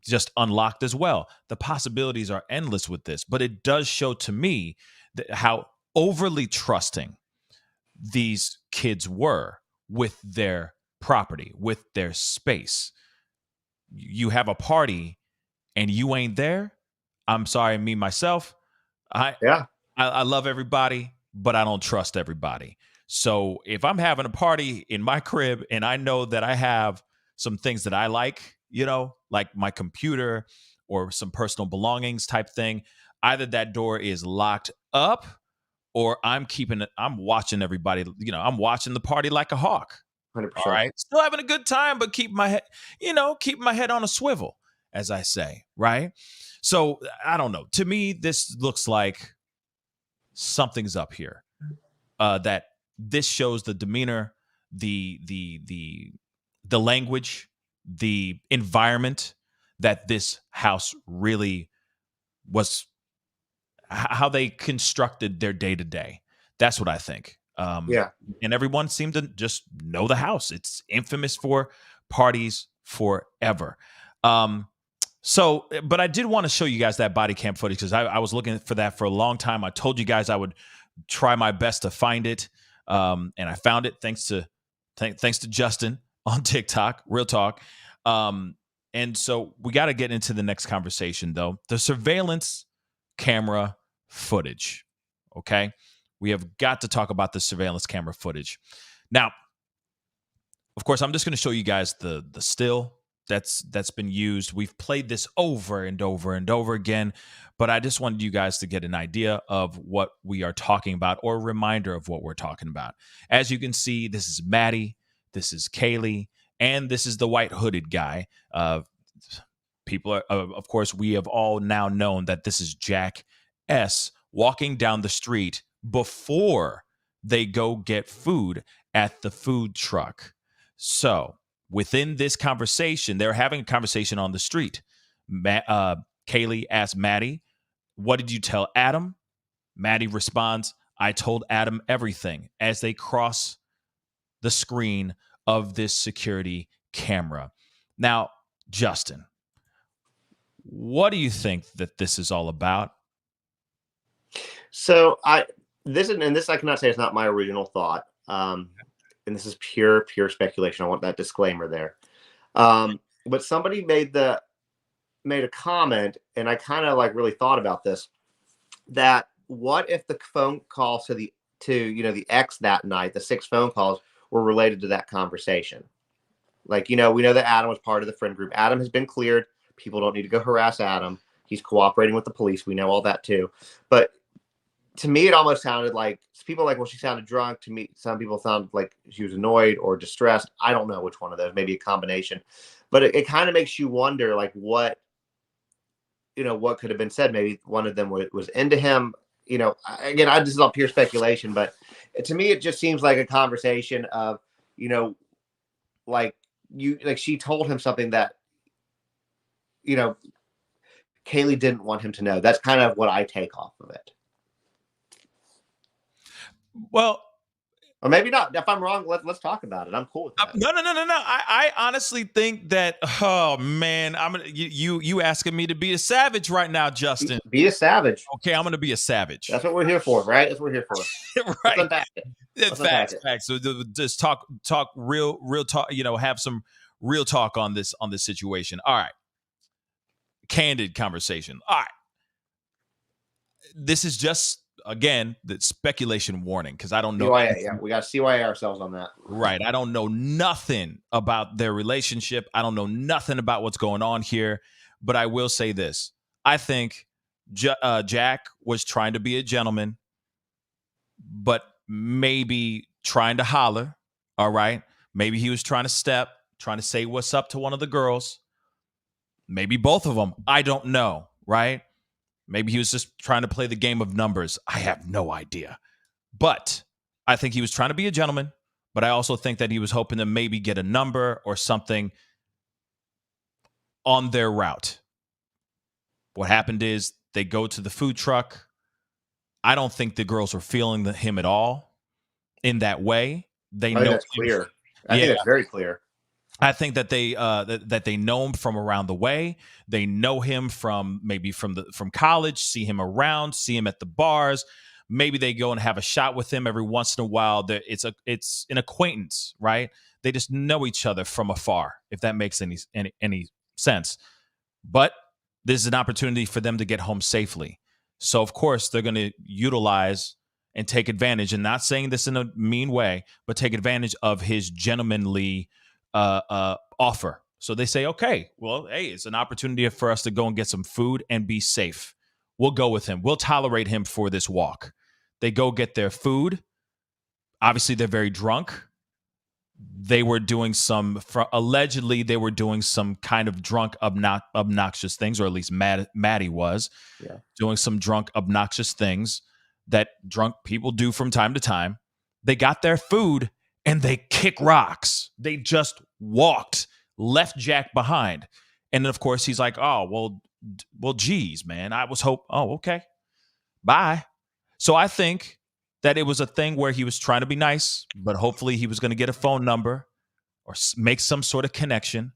just unlocked as well. The possibilities are endless with this, but it does show to me how overly trusting these kids were with their property, with their space. You have a party and you ain't there. I'm sorry, me, myself. I love everybody, but I don't trust everybody. So if I'm having a party in my crib and I know that I have some things that I like, like my computer or some personal belongings type thing, either that door is locked up or I'm watching everybody, I'm watching the party like a hawk. 100%. All right. Still having a good time, but keep my head on a swivel, as I say. Right. So I don't know. To me, this looks like something's up here. That this shows the demeanor, the language, the environment that this house really was, how they constructed their day to day. That's what I think. And everyone seemed to just know the house. It's infamous for parties forever. But I did want to show you guys that body cam footage because I was looking for that for a long time. I told you guys I would try my best to find it. And I found it thanks to Justin on TikTok, real talk. And so we got to get into the next conversation, though. The surveillance camera footage. Okay. We have got to talk about the surveillance camera footage. Now, of course, I'm just going to show you guys the still that's been used. We've played this over and over and over again, but I just wanted you guys to get an idea of what we are talking about or a reminder of what we're talking about. As you can see, this is Maddie, this is Kaylee, and this is the white hooded guy. People are, of course, we have all now known that this is Jack S. walking down the street before they go get food at the food truck. So within this conversation, they're having a conversation on the street. Kaylee asks Maddie, "What did you tell Adam?" Maddie responds, "I told Adam everything," as they cross the screen of this security camera. Now, Justin, what do you think that this is all about? So this I cannot say it's not my original thought. And this is pure speculation. I want that disclaimer there. But somebody made a comment, and I kind of really thought about this, that what if the phone calls to the ex that night, the 6 phone calls were related to that conversation? We know that Adam was part of the friend group. Adam has been cleared. People don't need to go harass Adam. He's cooperating with the police. We know all that too. But to me, it almost sounded like people like, well, she sounded drunk. To me, some people sound like she was annoyed or distressed. I don't know which one of those, maybe a combination, but it kind of makes you wonder, like, what could have been said. Maybe one of them was into him. Again, this is all pure speculation, but to me, it just seems like a conversation of, like she told him something that, Kaylee didn't want him to know. That's kind of what I take off of it. Well, or maybe not. If I'm wrong, let's talk about it. I'm cool with that. No. I honestly think that. Oh man, I'm gonna you asking me to be a savage right now, Justin. Be a savage. Okay, I'm gonna be a savage. That's what we're here for, right? That's what we're here for. Right. Facts. So just talk real talk. Have some real talk on this situation. All right. Candid conversation. All right. This is just, again, the speculation warning, because I don't know. CYA, yeah, we got to CYA ourselves on that. Right. I don't know nothing about their relationship. I don't know nothing about what's going on here. But I will say this. I think Jack was trying to be a gentleman, but maybe trying to holler. All right. Maybe he was trying to say what's up to one of the girls. Maybe both of them. I don't know. Right. Maybe he was just trying to play the game of numbers. I have no idea. But I think he was trying to be a gentleman. But I also think that he was hoping to maybe get a number or something on their route. What happened is they go to the food truck. I don't think the girls were feeling him at all in that way. They know that's clear. I think it's very clear. I think that they know him from around the way. They know him from college, see him around, see him at the bars. Maybe they go and have a shot with him every once in a while. It's an acquaintance, right? They just know each other from afar, if that makes any sense. But this is an opportunity for them to get home safely. So of course they're going to utilize and take advantage, and not saying this in a mean way, but take advantage of his gentlemanly offer. So they say, okay, well, hey, it's an opportunity for us to go and get some food and be safe. We'll go with him. We'll tolerate him for this walk. They go get their food. Obviously, they're very drunk. They were doing allegedly, they were doing some kind of drunk, obnoxious things, or at least Maddie was doing some drunk, obnoxious things that drunk people do from time to time. They got their food and they kick rocks. They just walked, left Jack behind. And then, of course, he's like, oh, well, geez, man, okay, bye. So I think that it was a thing where he was trying to be nice, but hopefully he was going to get a phone number or make some sort of connection.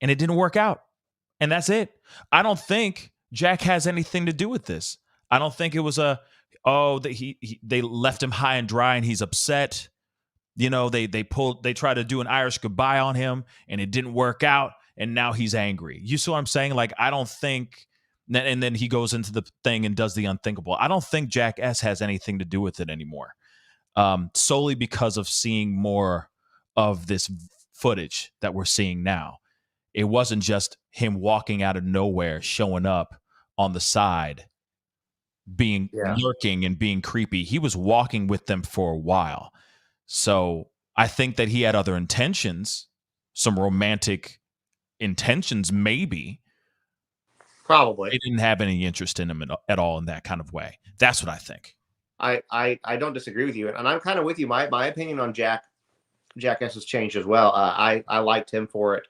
And it didn't work out. And that's it. I don't think Jack has anything to do with this. I don't think it was they left him high and dry and he's upset. They tried to do an Irish goodbye on him and it didn't work out. And now he's angry. You see what I'm saying? Like, I don't think, and then he goes into the thing and does the unthinkable. I don't think Jack S has anything to do with it anymore. Solely because of seeing more of this footage that we're seeing now. It wasn't just him walking out of nowhere, showing up on the side, lurking and being creepy. He was walking with them for a while. So I think that he had other intentions, some romantic intentions, maybe. Probably. They didn't have any interest in him at all in that kind of way. That's what I think. I don't disagree with you. And I'm kind of with you. My opinion on Jack S has changed as well. I liked him for it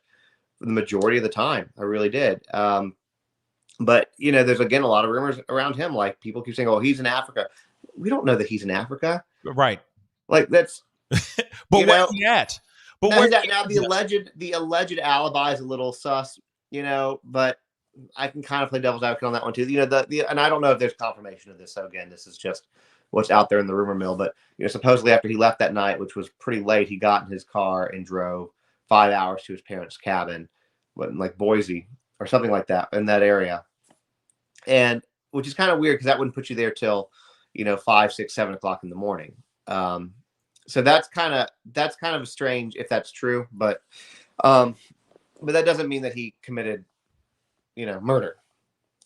the majority of the time. I really did. But, there's, again, a lot of rumors around him. Like, people keep saying, oh, he's in Africa. We don't know that he's in Africa. Right. Like, that's... But where's he at? But now the alleged alibi is a little sus, but I can kind of play devil's advocate on that one too. And I don't know if there's confirmation of this. So again, this is just what's out there in the rumor mill. But supposedly after he left that night, which was pretty late, he got in his car and drove 5 hours to his parents' cabin, in like Boise or something like that, in that area. And which is kind of weird because that wouldn't put you there till 5, 6, 7 o'clock in the morning. So that's kind of strange if that's true, but that doesn't mean that he committed, murder.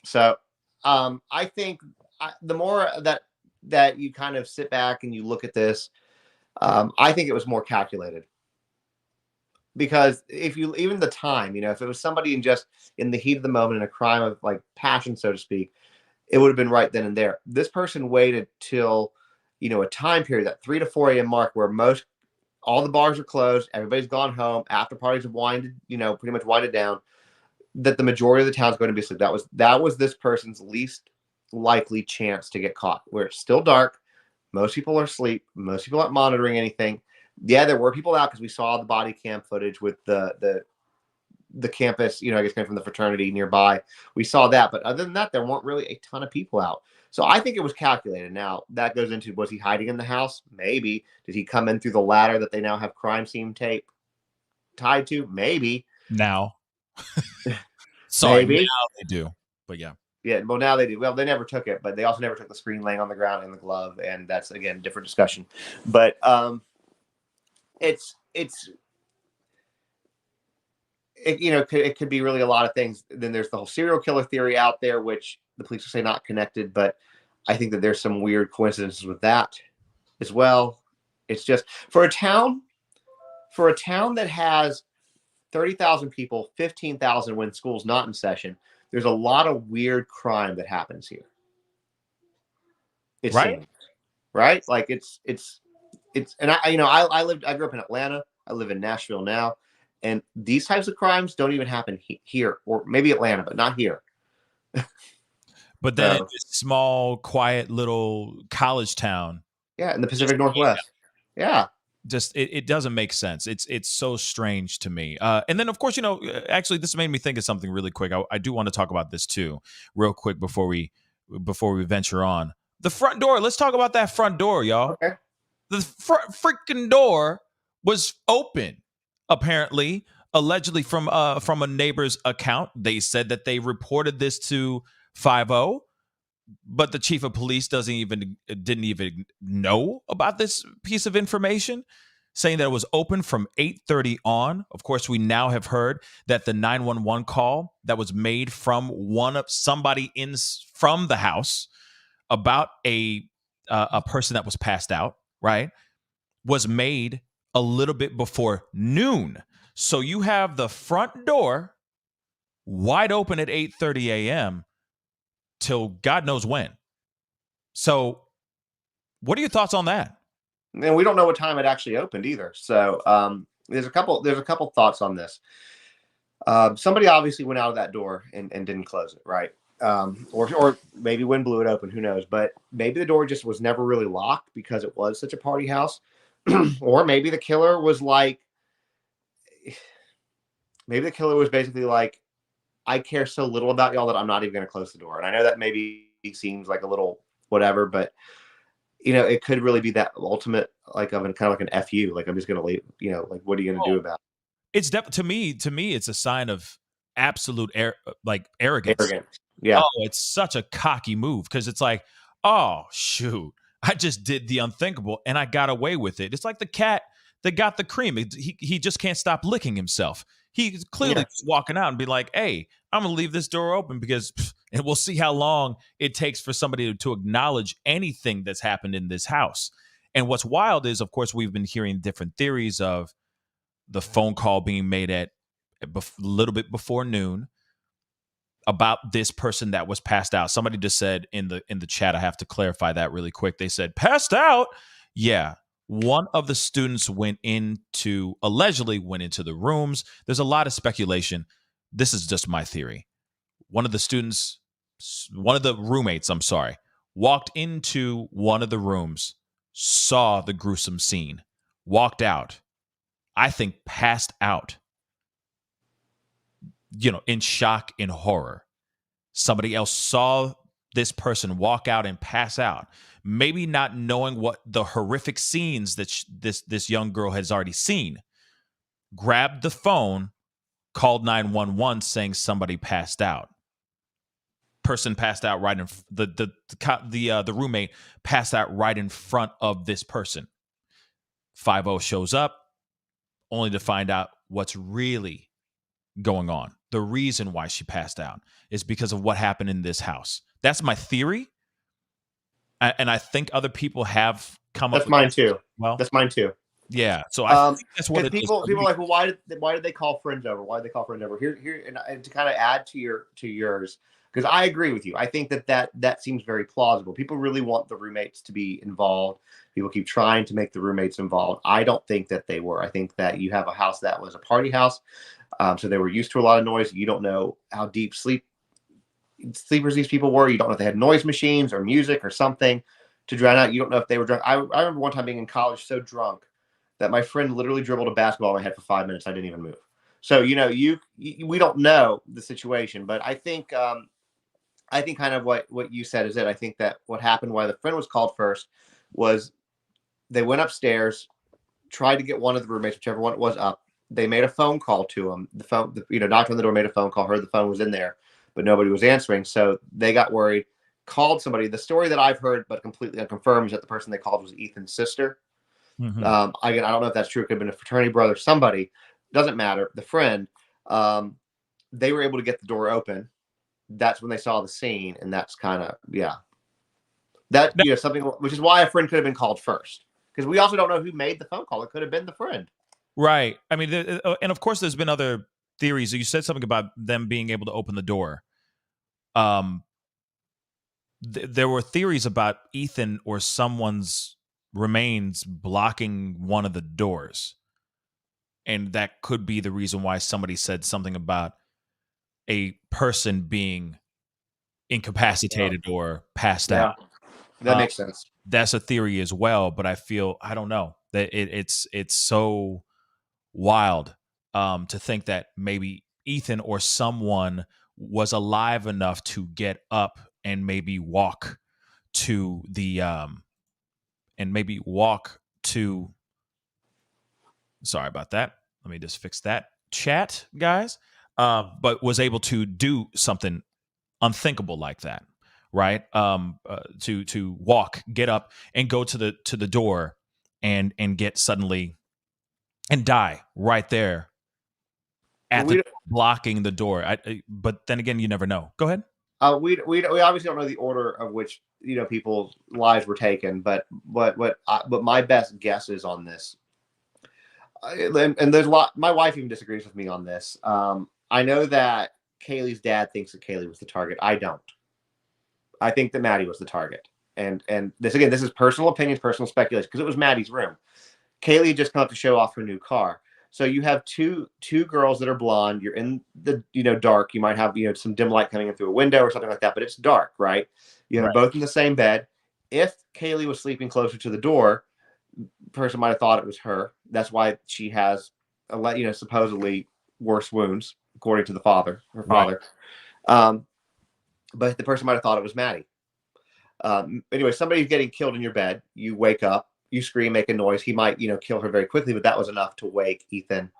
So I think the more that that you kind of sit back and you look at this, I think it was more calculated. Because even the time, if it was somebody in the heat of the moment in a crime of like passion, so to speak, it would have been right then and there. This person waited till, a time period, that 3 to 4 a.m. mark, where all the bars are closed, everybody's gone home, after parties have pretty much winded down, that the majority of the town's going to be asleep. That was this person's least likely chance to get caught, where it's still dark. Most people are asleep. Most people aren't monitoring anything. Yeah, there were people out because we saw the body cam footage with the campus, I guess coming from the fraternity nearby. We saw that. But other than that, there weren't really a ton of people out. So I think it was calculated. Now, that goes into, was he hiding in the house? Maybe. Did he come in through the ladder that they now have crime scene tape tied to? Maybe. Now. Sorry, Maybe. now they do. But yeah. Yeah, well, now they do. Well, they never took it, but they also never took the screen laying on the ground and the glove. And that's, again, different discussion. But it could be really a lot of things. Then there's the whole serial killer theory out there, which the police will say not connected, but I think that there's some weird coincidences with that as well. It's just for a town that has 30,000 people, 15,000 when school's not in session, there's a lot of weird crime that happens here. It right? seems, right? Like it's and I grew up in Atlanta. I live in Nashville now, and these types of crimes don't even happen here, or maybe Atlanta, but not here. But then in this small, quiet little college town. Yeah, in the Pacific Northwest. Yeah. Just it doesn't make sense. It's so strange to me. And then of course, actually this made me think of something really quick. I do want to talk about this too, real quick before we venture on. The front door. Let's talk about that front door, y'all. Okay. The freaking door was open, apparently, allegedly from a neighbor's account. They said that they reported this to 50, but the chief of police didn't even know about this piece of information, saying that it was open from 8:30 on. Of course, we now have heard that the 911 call that was made from somebody from the house about a person that was passed out, right, was made a little bit before noon. So you have the front door wide open at 8:30 a.m. till God knows when. So what are your thoughts on that? And we don't know what time it actually opened either. So there's a couple thoughts on this. Somebody obviously went out of that door and didn't close it, right? Or maybe wind blew it open, who knows? But maybe the door just was never really locked because it was such a party house. Or maybe the killer was basically like, I care so little about y'all that I'm not even going to close the door. And I know that maybe seems like a little whatever, but it could really be that ultimate, like, of kind of like an FU. Like, I'm just going to leave, like, what are you going to do about it? It's to me, it's a sign of absolute arrogance. Yeah. Oh, it's such a cocky move because it's like, oh, shoot, I just did the unthinkable and I got away with it. It's like the cat that got the cream. He just can't stop licking himself. He's clearly just walking out and be like, hey, I'm going to leave this door open and we'll see how long it takes for somebody to acknowledge anything that's happened in this house. And what's wild is, of course, we've been hearing different theories of the phone call being made at a little bit before noon about this person that was passed out. Somebody just said in the chat, I have to clarify that really quick. They said, passed out? Yeah. One of the students allegedly went into the rooms. There's a lot of speculation. This is just my theory. One of the roommates, walked into one of the rooms, saw the gruesome scene, walked out, I think passed out, in shock, in horror. Somebody else saw this person walk out and pass out, maybe not knowing what the horrific scenes that this young girl has already seen, grabbed the phone, called 911 saying somebody passed out. Person passed out right in the roommate passed out right in front of this person. 50 shows up only to find out what's really going on. The reason why she passed out is because of what happened in this house. That's my theory. And I think other people have come up That's with mine that. too. Well, That's mine too. yeah. So I think that's what Because it is. people are like, well, why did they call friends over? Why did they call friends over? Here, and to kind of add to yours, because I agree with you. I think that seems very plausible. People really want the roommates to be involved. People keep trying to make the roommates involved. I don't think that they were. I think that you have a house that was a party house, so they were used to a lot of noise. You don't know how deep sleepers these people were. You don't know if they had noise machines or music or something to drown out. You don't know if they were drunk. I remember one time being in college so drunk that my friend literally dribbled a basketball in my head for 5 minutes. I didn't even move. So, we don't know the situation, but I think kind of what you said is it. I think that what happened, why the friend was called first, was they went upstairs, tried to get one of the roommates, whichever one it was, up. They made a phone call to him. The phone, knocked on the door, made a phone call, heard the phone was in there, but nobody was answering. So they got worried, called somebody. The story that I've heard, but completely unconfirmed, is that the person they called was Ethan's sister. Mhm. Again, I don't know if that's true. It could have been a fraternity brother, somebody. Doesn't matter. The friend, they were able to get the door open. That's when they saw the scene, and that's kind of something, which is why a friend could have been called first, because we also don't know who made the phone call. It could have been the friend. Right. I mean, and of course, there's been other theories. You said something about them being able to open the door. There were theories about Ethan or someone's remains blocking one of the doors, and that could be the reason why somebody said something about a person being incapacitated or passed out. That makes sense. That's a theory as well, but I don't know, that it's so wild to think that maybe Ethan or someone was alive enough to get up and maybe walk to the sorry about that. Let me just fix that chat, guys. But was able to do something unthinkable like that, right? To walk, get up, and go to the door, and get suddenly and die right there at blocking the door. But then again, you never know. Go ahead. We obviously don't know the order of which people's lives were taken, but my best guess is on this. And there's a lot. My wife even disagrees with me on this. I know that Kaylee's dad thinks that Kaylee was the target. I don't. I think that Maddie was the target. And this is personal opinions, personal speculation, because it was Maddie's room. Kaylee had just come up to show off her new car. So you have two girls that are blonde. You're in the dark. You might have some dim light coming in through a window or something like that, but it's dark, right? You have both in the same bed. If Kaylee was sleeping closer to the door, the person might have thought it was her. That's why she has supposedly worse wounds, according to her father. But the person might have thought it was Maddie. Anyway, somebody's getting killed in your bed. You wake up, you scream, make a noise. He might, kill her very quickly, but that was enough to wake Ethan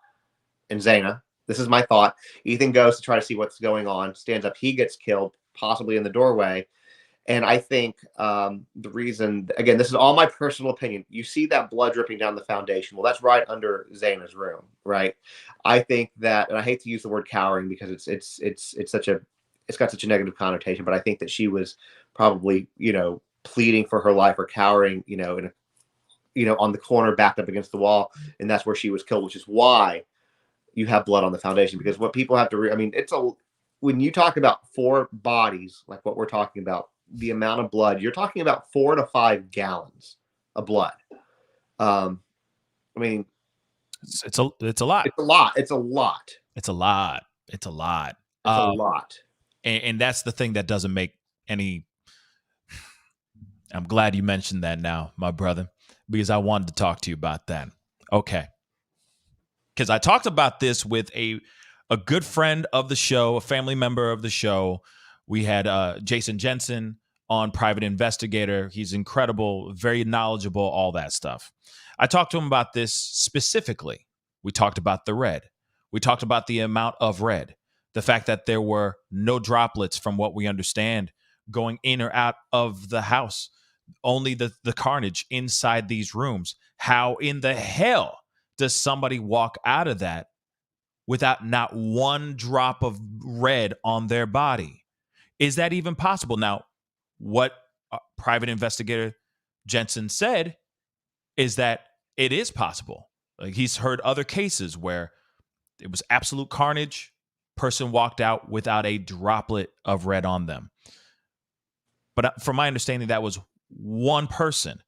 and Xana. This is my thought. Ethan goes to try to see what's going on, stands up. He gets killed, possibly in the doorway. And I think the reason, again, this is all my personal opinion. You see that blood dripping down the foundation. Well, that's right under Xana's room, right? I think that, and I hate to use the word cowering because it's got such a negative connotation, but I think that she was probably, pleading for her life or cowering, on the corner, backed up against the wall, and that's where she was killed, which is why you have blood on the foundation. Because what people have to, when you talk about 4 bodies, like what we're talking about, the amount of blood, you're talking about 4 to 5 gallons of blood. It's a lot. It's a lot. And that's the thing that doesn't make any. I'm glad you mentioned that now, my brother, because I wanted to talk to you about that. Okay. Because I talked about this with a good friend of the show, a family member of the show. We had Jason Jensen on, private investigator. He's incredible, very knowledgeable, all that stuff. I talked to him about this specifically. We talked about the red. We talked about the amount of red, the fact that there were no droplets from what we understand going in or out of the house, only the carnage inside these rooms. How in the hell does somebody walk out of that without not one drop of red on their body? Is that even possible? Now, what private investigator Jensen said is that it is possible. Like, he's heard other cases where it was absolute carnage. Person walked out without a droplet of red on them. But from my understanding, that was one person.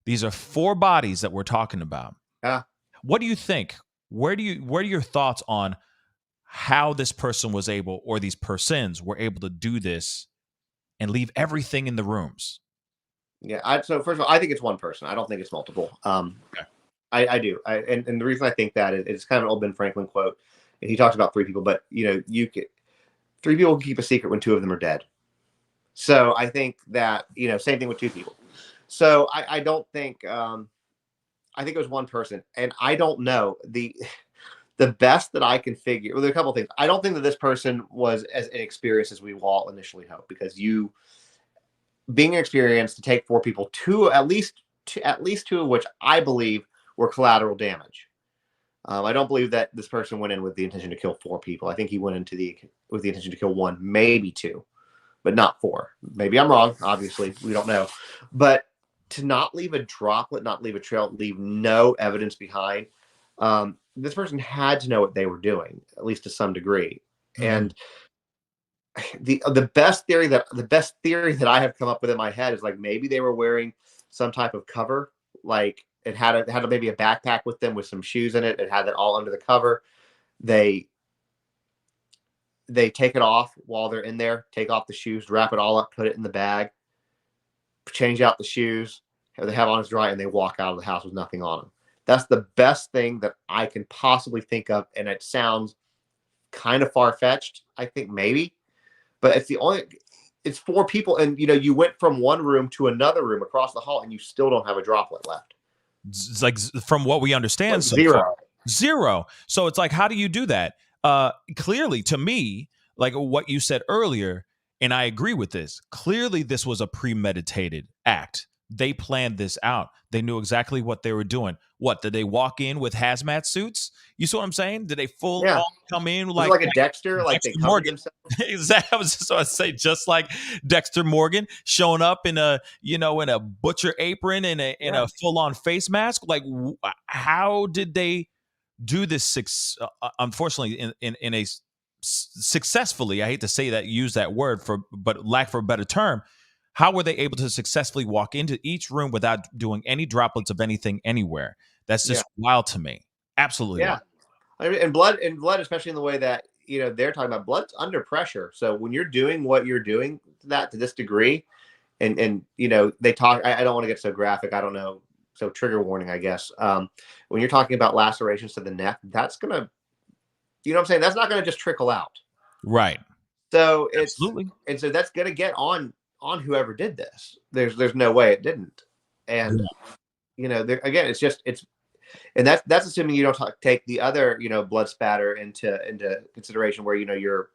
These are 4 bodies that we're talking about. Yeah. What do you think? Where are your thoughts on how this person was able, or these persons were able to do this and leave everything in the rooms? Yeah. So first of all, I think it's one person. I don't think it's multiple. Okay. I do. And the reason I think that is it's kind of an old Ben Franklin quote. And he talks about 3 people, but 3 people can keep a secret when 2 of them are dead. So I think that, same thing with 2 people. So I don't think, I think it was one person, and I don't know the best that I can figure. Well, there are a couple of things. I don't think that this person was as inexperienced as we all initially hoped, because being experienced to take 4 people, at least 2 of which I believe were collateral damage. I don't believe that this person went in with the intention to kill 4 people. I think he went into with the intention to kill 1, maybe 2, but not 4. Maybe I'm wrong. Obviously, we don't know. But to not leave a droplet, not leave a trail, leave no evidence behind. This person had to know what they were doing, at least to some degree. Mm-hmm. And the best theory that I have come up with in my head is like maybe they were wearing some type of cover, like it had maybe a backpack with them with some shoes in it. It had that all under the cover. They take it off while they're in there, take off the shoes, wrap it all up, put it in the bag, change out the shoes, they have on as dry, and they walk out of the house with nothing on them. That's the best thing that I can possibly think of, and it sounds kind of far-fetched, I think, maybe, but it's 4 people, and you went from one room to another room across the hall, and you still don't have a droplet left. It's like, from what we understand, like zero. So it's like, how do you do that? Clearly, to me, like what you said earlier, and I agree with this, clearly this was a premeditated act. They planned this out. They knew exactly what they were doing. What, did they walk in with hazmat suits? You see what I'm saying? Did they on come in like a Dexter? Like Dexter they Morgan? Exactly. I was just going to say, just like Dexter Morgan showing up in a butcher apron and a full-on face mask. Like, how did they do this? Unfortunately, in a successfully, I hate to say that, use that word but lack for a better term. How were they able to successfully walk into each room without doing any droplets of anything anywhere? That's just wild to me. Absolutely. Yeah. I mean, and blood, especially in the way that, they're talking about, blood's under pressure. So when you're doing what you're doing to this degree, and they talk, I don't want to get so graphic. I don't know. So trigger warning, I guess. When you're talking about lacerations to the neck, that's going to, what I'm saying? That's not going to just trickle out. Right. So absolutely. And so that's going to get on whoever did this. There's no way it didn't. And again, and that's assuming you don't take the other blood spatter into consideration, where you're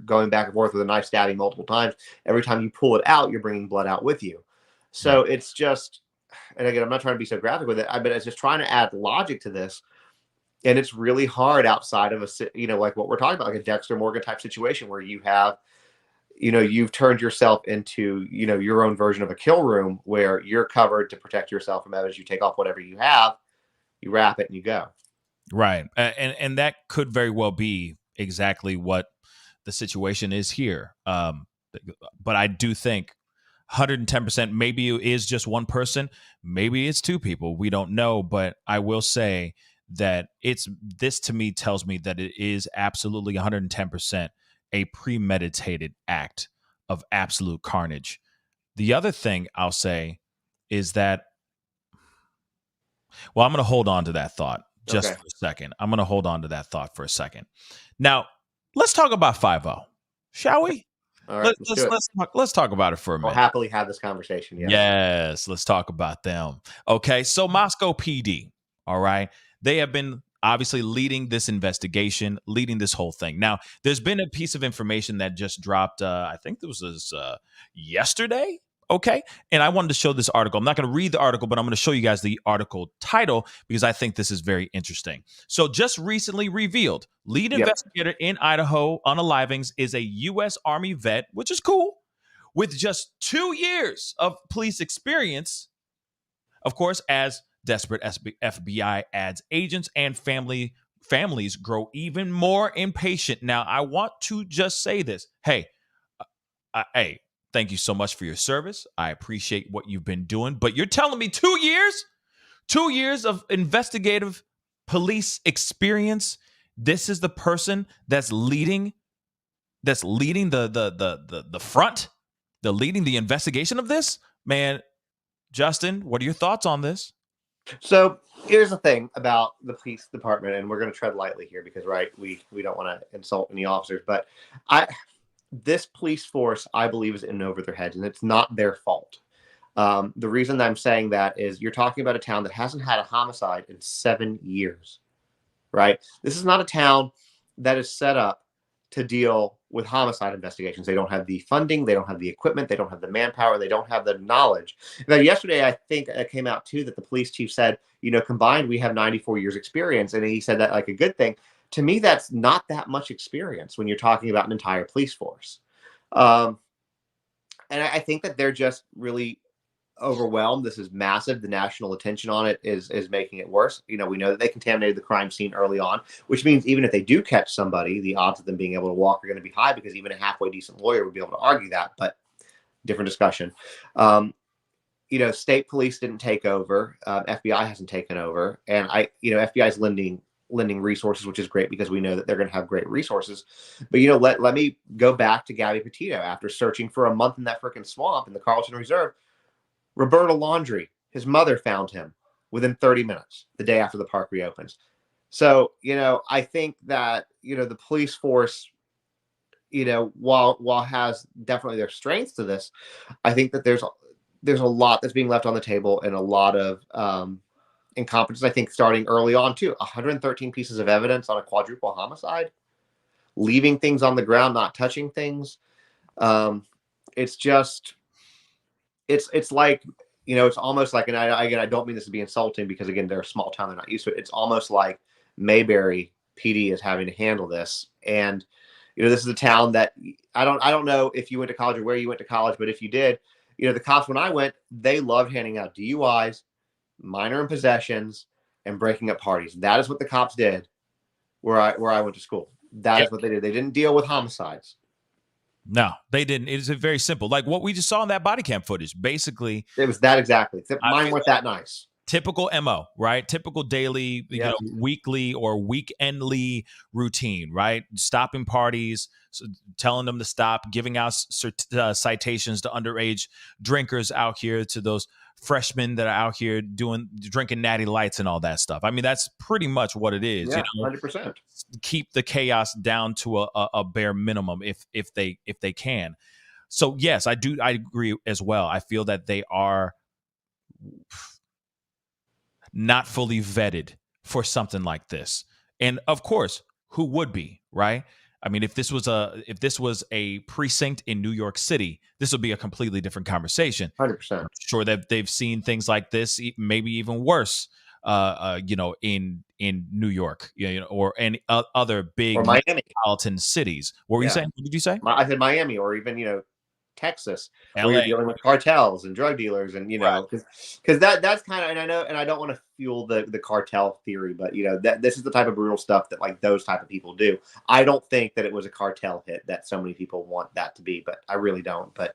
going back and forth with a knife, stabbing multiple times. Every time you pull it out, you're bringing blood out with you. So it's just, and again, I'm not trying to be so graphic with it, but it's just trying to add logic to this. And it's really hard outside of like what we're talking about, like a Dexter Morgan type situation, where you have you've turned yourself into, your own version of a kill room, where you're covered to protect yourself from evidence. You take off whatever you have, you wrap it, and you go. Right. And that could very well be exactly what the situation is here. But I do think 110%, maybe it is just one person, maybe it's 2 people. We don't know. But I will say that this to me tells me that it is absolutely 110% a premeditated act of absolute carnage. The other thing I'll say is that, well, I'm going to hold on to that thought just for a second. I'm going to hold on to that thought for a second. Now, let's talk about 5-0, shall we? All right, let's talk about it for a minute. I'll happily have this conversation. Yes, let's talk about them. Okay, so Moscow PD, all right, they have been obviously leading this investigation, leading this whole thing. Now, there's been a piece of information that just dropped, I think this was yesterday, okay? And I wanted to show this article. I'm not going to read the article, but I'm going to show you guys the article title, because I think this is very interesting. So just recently revealed, lead investigator in Idaho unalivings is a U.S. Army vet, which is cool, with just 2 years of police experience, of course, as desperate FBI adds agents and families grow even more impatient. Now, I want to just say this. Hey, thank you so much for your service. I appreciate what you've been doing, but you're telling me 2 years? 2 years of investigative police experience. This is the person that's leading the front, leading the investigation of this? Man, Justin, what are your thoughts on this? So here's the thing about the police department, and we're going to tread lightly here because, we don't want to insult any officers, but this police force, I believe, is in over their heads, and it's not their fault. The reason that I'm saying that is you're talking about a town that hasn't had a homicide in 7 years, right? This is not a town that is set up to deal with homicide investigations. They don't have the funding, they don't have the equipment, they don't have the manpower, they don't have the knowledge. Now, yesterday, I think it came out too that the police chief said, combined, we have 94 years experience. And he said that like a good thing. To me, that's not that much experience when you're talking about an entire police force. And I think that they're just really overwhelmed. This is massive. The national attention on it is making it worse. We know that they contaminated the crime scene early on, which means even if they do catch somebody, the odds of them being able to walk are going to be high because even a halfway decent lawyer would be able to argue that, but different discussion. State police didn't take over. FBI hasn't taken over. And FBI is lending resources, which is great because we know that they're going to have great resources. But, let me go back to Gabby Petito. After searching for a month in that freaking swamp in the Carlton Reserve, Roberta Laundrie, his mother, found him within 30 minutes the day after the park reopens. So, I think that, the police force, while has definitely their strengths to this, I think that there's a lot that's being left on the table and a lot of incompetence. I think starting early on too, 113 pieces of evidence on a quadruple homicide, leaving things on the ground, not touching things. It's just, it's like, it's almost like, and I don't mean this to be insulting because again, they're a small town, they're not used to it. It's almost like Mayberry PD is having to handle this. And, this is a town that I don't know if you went to college or where you went to college, but if you did, the cops, when I went, they loved handing out DUIs, minor in possessions, and breaking up parties. That is what the cops did where I went to school. That is what they did. They didn't deal with homicides. No, they didn't. It is very simple. Like what we just saw in that body cam footage. Basically, it was that exactly. Except mine weren't that nice. Typical MO, right? Typical daily, weekly or weekendly routine, right? Stopping parties, telling them to stop, giving out citations to underage drinkers out here, to those freshmen that are out here drinking natty lights and all that stuff. I mean, that's pretty much what it is. Yeah, 100%. Keep the chaos down to a bare minimum if they can. So yes, I agree as well. I feel that they are not fully vetted for something like this. And of course, who would be, right? I mean, if this was a precinct in New York City, this would be a completely different conversation. 100%. I'm sure that they've seen things like this, maybe even worse, in New York, or any other big or Miami. Metropolitan cities. What were you saying? What did you say? I said Miami, or even Texas, LA. where you're dealing with cartels and drug dealers, and because that's kind of, and I know, and I don't want to fuel the cartel theory, but that this is the type of brutal stuff that like those type of people do. I don't think that it was a cartel hit that so many people want that to be, but I really don't. But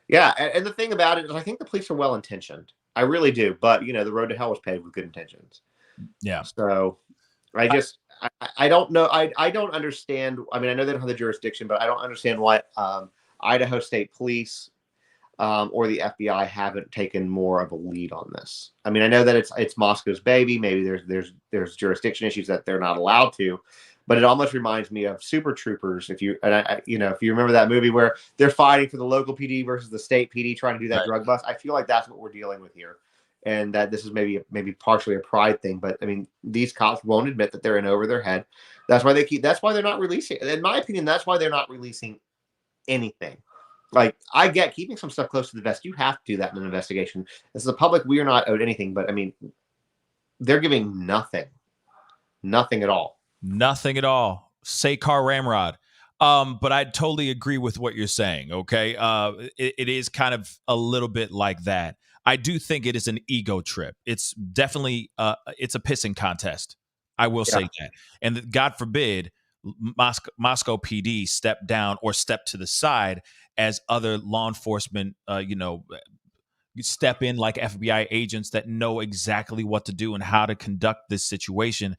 yeah, and the thing about it is, I think the police are well intentioned. I really do, but the road to hell was paved with good intentions. Yeah. So I don't know. I don't understand. I mean, I know they don't have the jurisdiction, but I don't understand why Idaho State Police or the FBI haven't taken more of a lead on this. I mean, I know that it's Moscow's baby. Maybe there's jurisdiction issues that they're not allowed to, but it almost reminds me of Super Troopers. If you remember that movie where they're fighting for the local PD versus the state PD trying to do that drug bust. I feel like that's what we're dealing with here, and that this is maybe partially a pride thing. But I mean, these cops won't admit that they're in over their head. That's why they're not releasing. In my opinion, that's why they're not releasing anything. Like, I get keeping some stuff close to the vest. You have to do that in an investigation. As the public, we are not owed anything, but I mean, they're giving nothing at all. Nothing at all. Say Car Ramrod. But I totally agree with what you're saying. Okay. It is kind of a little bit like that. I do think it is an ego trip. It's definitely it's a pissing contest. I will say that. And God forbid Moscow PD step down or step to the side as other law enforcement, step in like FBI agents that know exactly what to do and how to conduct this situation.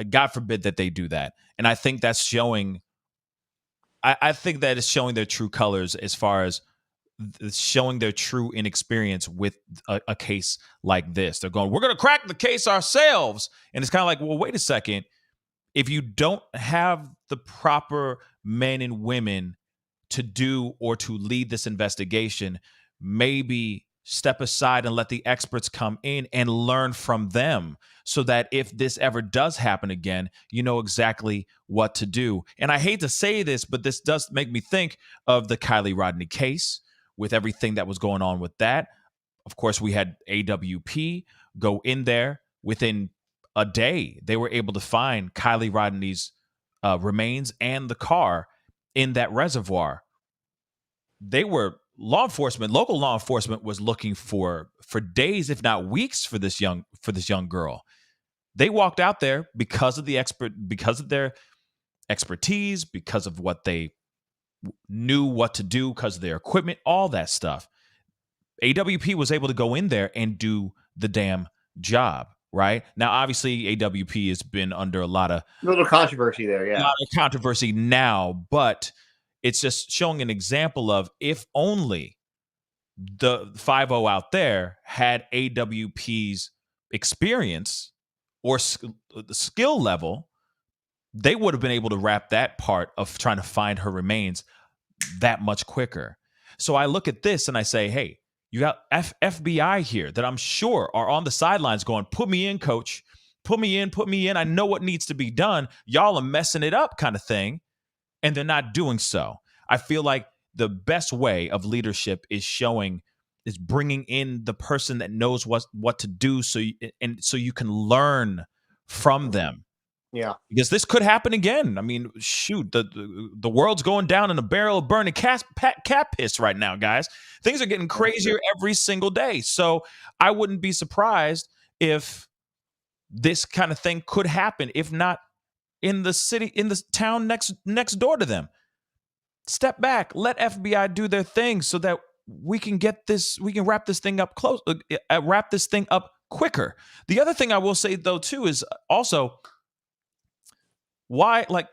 God forbid that they do that. And I think that's showing. I think that is showing their true colors as far as showing their true inexperience with a case like this. They're going, we're going to crack the case ourselves. And it's kind of like, well, wait a second. If you don't have the proper men and women to do or to lead this investigation, maybe step aside and let the experts come in and learn from them so that if this ever does happen again, you know exactly what to do. And I hate to say this, but this does make me think of the Kylie Rodney case with everything that was going on with that. Of course, we had AWP go in there. Within a day, they were able to find Kylie Rodney's remains and the car in that reservoir. They were local law enforcement was looking for days, if not weeks, for this young girl. They walked out there because of their expertise, because of what they knew what to do, because of their equipment, all that stuff. AWP was able to go in there and do the damn job. Right now, obviously, AWP has been under a little controversy there, a lot of controversy now, but it's just showing an example of if only the 5-0 out there had AWP's experience or the skill level, they would have been able to wrap that part of trying to find her remains that much quicker. So I look at this and I say, hey, you got FBI here that I'm sure are on the sidelines going, put me in, coach. Put me in. I know what needs to be done. Y'all are messing it up kind of thing. And they're not doing so. I feel like the best way of leadership is bringing in the person that knows what to do so you can learn from them. Yeah. Because this could happen again. I mean, shoot, the world's going down in a barrel of burning cat piss right now, guys. Things are getting crazier every single day. So I wouldn't be surprised if this kind of thing could happen, if not in the town next door to them. Step back, let FBI do their thing so that we can wrap this thing up quicker. The other thing I will say though too is also why, like,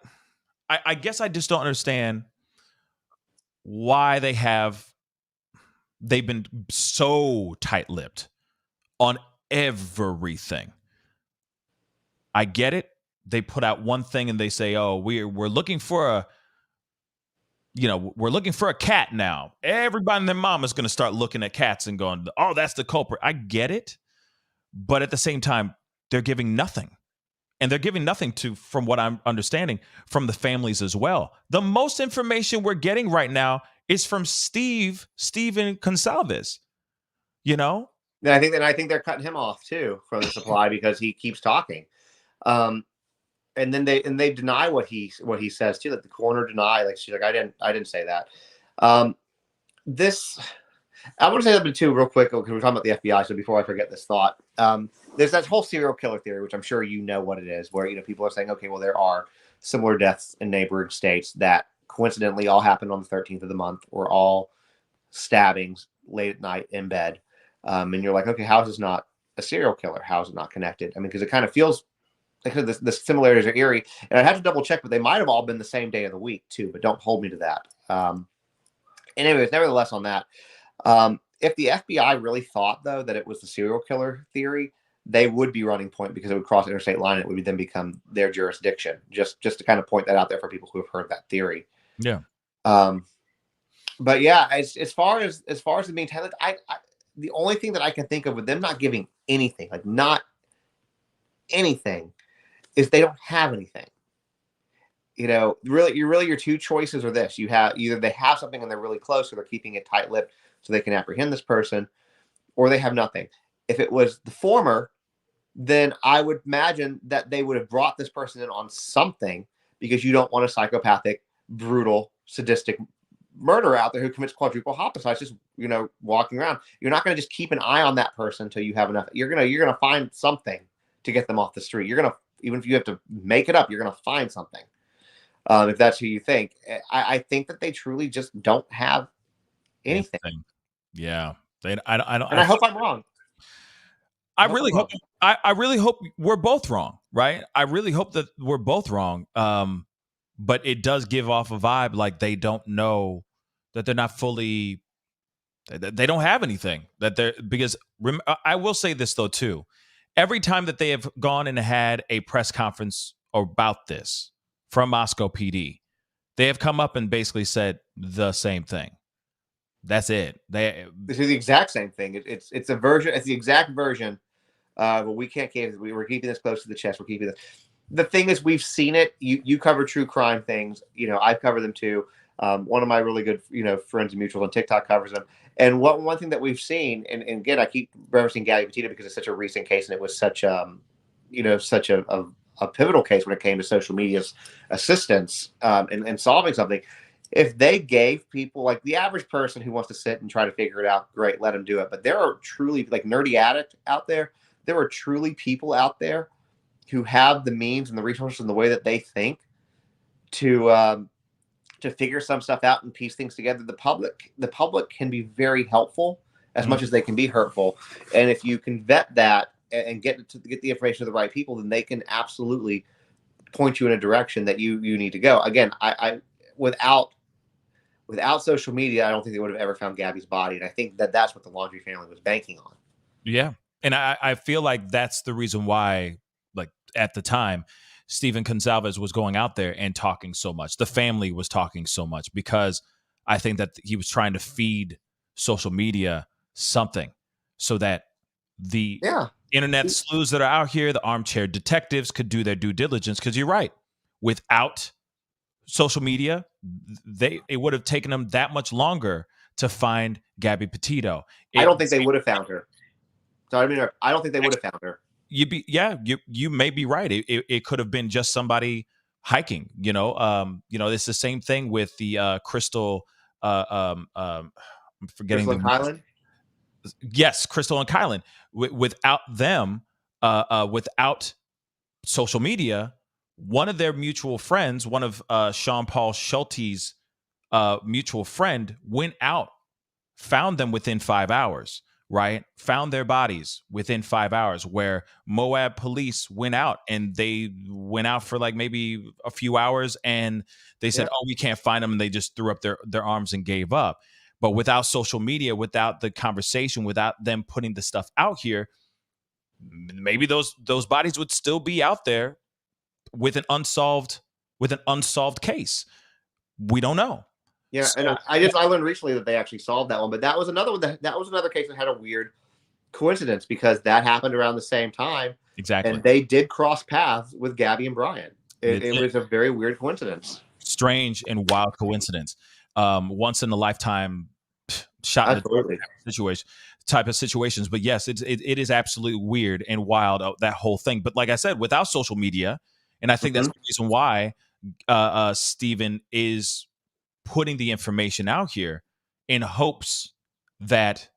I guess I just don't understand why they've been so tight-lipped on everything. I get it. They put out one thing and they say, oh, we're looking for a cat now. Everybody and their mom is going to start looking at cats and going, oh, that's the culprit. I get it. But at the same time, they're giving nothing. And they're giving nothing from what I'm understanding, from the families as well. The most information we're getting right now is from Steven GonCalves. And I think they're cutting him off too from the supply because he keeps talking. And then they deny what he says too. Like the coroner deny, like she's like, I didn't say that. I want to say something too real quick because we're talking about the FBI. So before I forget this thought, there's that whole serial killer theory, which I'm sure you know what it is, where people are saying, okay, well there are similar deaths in neighboring states that coincidentally all happened on the 13th of the month, or all stabbings late at night in bed, and you're like, okay, how is this not a serial killer? How is it not connected? I mean, because it kind of feels like the similarities are eerie, and I have to double check, but they might have all been the same day of the week too. But don't hold me to that. And anyways, nevertheless, on that. If the FBI really thought, though, that it was the serial killer theory, they would be running point because it would cross interstate line and it would then become their jurisdiction. Just to kind of point that out there for people who have heard that theory. Yeah. But yeah, as far as the being tight, the only thing that I can think of with them not giving anything, like not anything, is they don't have anything. Really your two choices are this: you have either they have something and they're really close, or they're keeping it tight-lipped so they can apprehend this person, or they have nothing. If it was the former, then I would imagine that they would have brought this person in on something, because you don't want a psychopathic brutal, sadistic murderer out there who commits quadruple homicides, just walking around. You're not going to just keep an eye on that person until you have enough. You're gonna find something to get them off the street. Even if you have to make it up, you're gonna find something. If that's who you think. I think that they truly just don't have anything. Yeah, I hope I'm wrong. I really hope we're both wrong, right? I really hope that we're both wrong. But it does give off a vibe like they don't know, that they're not fully, they don't have anything because I will say this though too. Every time that they have gone and had a press conference about this from Moscow PD, they have come up and basically said the same thing. That's it. This is the exact same thing. It's a version. It's the exact version. But we can't keep. We're keeping this close to the chest. We're keeping this. The thing is, we've seen it. You cover true crime things. I've covered them too. One of my really good, friends and mutuals on TikTok covers them. And one thing that we've seen, and again, I keep referencing Gabby Petito because it's such a recent case, and it was such a pivotal case when it came to social media's assistance in solving something. If they gave people, like the average person who wants to sit and try to figure it out, great, let them do it. But there are truly, like nerdy addicts out there. There are truly people out there who have the means and the resources and the way that they think to figure some stuff out and piece things together. The public can be very helpful as much as they can be hurtful. And if you can vet that and get the information to the right people, then they can absolutely point you in a direction that you need to go. Again, I without social media, I don't think they would have ever found Gabby's body. And I think that's what the Laundrie family was banking on. Yeah. And I feel like that's the reason why, like at the time, Stephen Gonsalves was going out there and talking so much. The family was talking so much because I think that he was trying to feed social media something so that the internet sleuths that are out here, the armchair detectives, could do their due diligence. Because you're right. Without social media, it would have taken them that much longer to find Gabby Petito. I don't think they would have found her. I don't think they would have found her. You may be right. It could have been just somebody hiking. It's the same thing with the Crystal. I'm forgetting Crystal and Kylan. Yes, Crystal and Kylan. Without them, without social media, one of their mutual friends, one of Sean Paul Schulte's mutual friend, went out, found them within 5 hours. Right? Found their bodies within 5 hours, where Moab police went out, and they went out for like maybe a few hours, and they said, oh, we can't find them. And they just threw up their arms and gave up. But without social media, without the conversation, without them putting the stuff out here, maybe those bodies would still be out there with an unsolved case. We don't know. Yeah, so, and I learned recently that they actually solved that one, but that was another one. That was another case that had a weird coincidence because that happened around the same time. Exactly, and they did cross paths with Gabby and Brian. It was a very weird coincidence. Strange and wild coincidence. Once in a lifetime shot in the situation type of situations. But yes, it is absolutely weird and wild, that whole thing. But like I said, without social media, and I think that's the reason why Stephen is putting the information out here in hopes that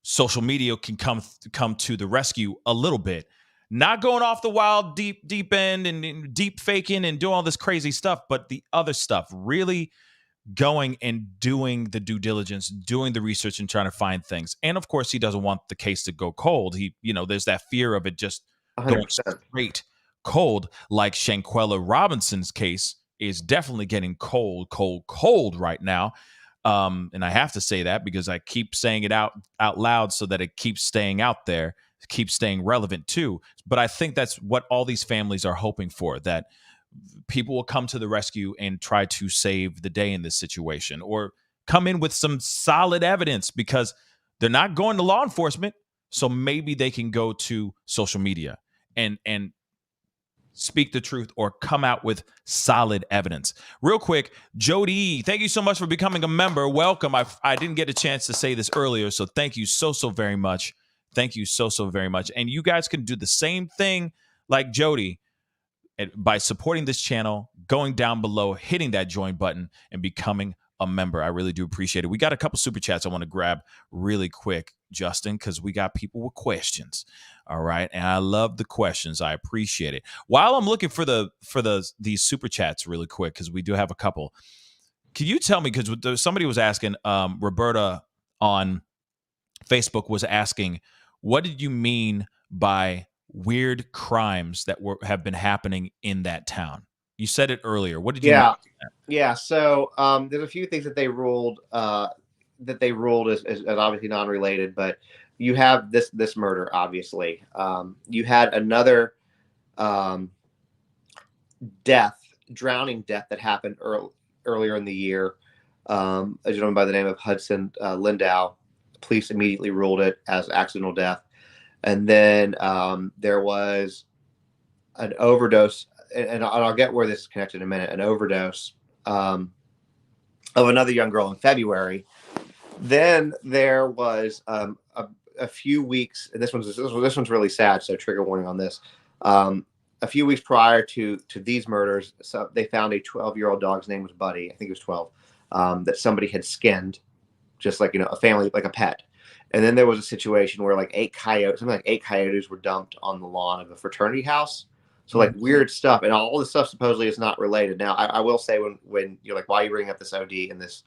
social media can come to the rescue a little bit, not going off the wild deep end and deep faking and doing all this crazy stuff, but the other stuff, really going and doing the due diligence, doing the research and trying to find things. And of course, he doesn't want the case to go cold. There's that fear of it just 100%. Going straight cold, like Shanquella Robinson's case is definitely getting cold right now. And I have to say that because I keep saying it out loud so that it keeps staying out there, keeps staying relevant too. But I think that's what all these families are hoping for, that people will come to the rescue and try to save the day in this situation, or come in with some solid evidence, because they're not going to law enforcement. So maybe they can go to social media and speak the truth, or come out with solid evidence. Real quick, Jody, thank you so much for becoming a member. Welcome. I didn't get a chance to say this earlier, so thank you so very much. Thank you so very much. And you guys can do the same thing like Jody. by supporting this channel, going down below, hitting that join button, and becoming a member. I really do appreciate it. We got a couple super chats I want to grab really quick, Justin, because we got people with questions. All right, and I love the questions. I appreciate it. While I'm looking for these super chats really quick, because we do have a couple. Can you tell me, because somebody was asking, Roberta on Facebook was asking, what did you mean by weird crimes that have been happening in that town? You said it earlier. What did you mean? Yeah. So there's a few things that they ruled as obviously non-related, but you have this murder, obviously. You had another drowning death that happened earlier in the year. A gentleman by the name of Hudson Lindau. Police immediately ruled it as accidental death. And then there was an overdose, and I'll get where this is connected in a minute, an overdose of another young girl in February. Then there was a few weeks, and this one's really sad, so trigger warning on this. A few weeks prior to these murders, so they found a 12-year-old dog's name was Buddy. I think it was 12, that somebody had skinned, just like, a family, like a pet. And then there was a situation where like 8 coyotes were dumped on the lawn of a fraternity house. So like weird stuff, and all this stuff supposedly is not related. Now, I will say when you're like, why are you bringing up this OD in this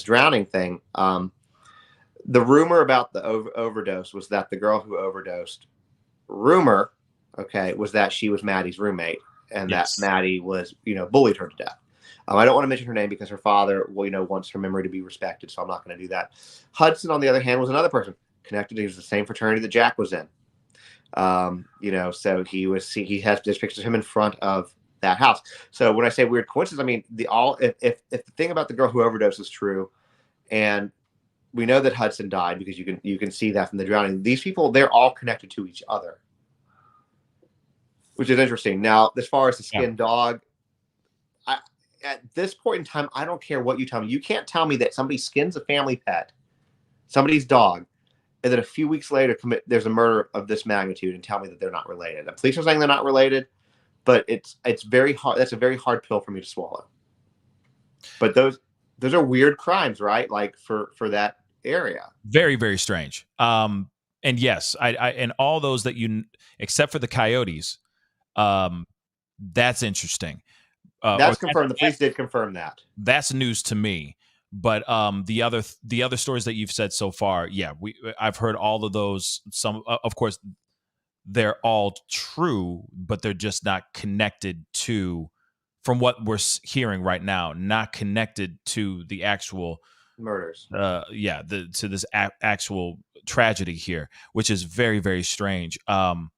drowning thing? The rumor about the overdose was that the girl who overdosed, was that she was Maddie's roommate, and that Maddie was, bullied her to death. I don't want to mention her name because her father, wants her memory to be respected, so I'm not going to do that. Hudson, on the other hand, was another person connected. He was the same fraternity that Jack was in. So he has just pictures of him in front of that house. So when I say weird coincidence, I mean if the thing about the girl who overdosed is true, and we know that Hudson died because you can see that from the drowning. These people, they're all connected to each other, which is interesting. Now, as far as the skinned dog, at this point in time, I don't care what you tell me. You can't tell me that somebody skins a family pet, somebody's dog, and then a few weeks later there's a murder of this magnitude and tell me that they're not related. The police are saying they're not related, but it's very hard. That's a very hard pill for me to swallow. But those are weird crimes, right? Like for that area. Very, very strange. And yes, I and all those that except for the coyotes, that's interesting. That's confirmed. The police did confirm that. That's news to me. But the other stories that you've said so far, I've heard all of those. Some, of course, they're all true, but they're just not connected to, from what we're hearing right now, not connected to the actual murders. To this actual tragedy here, which is very, very strange. And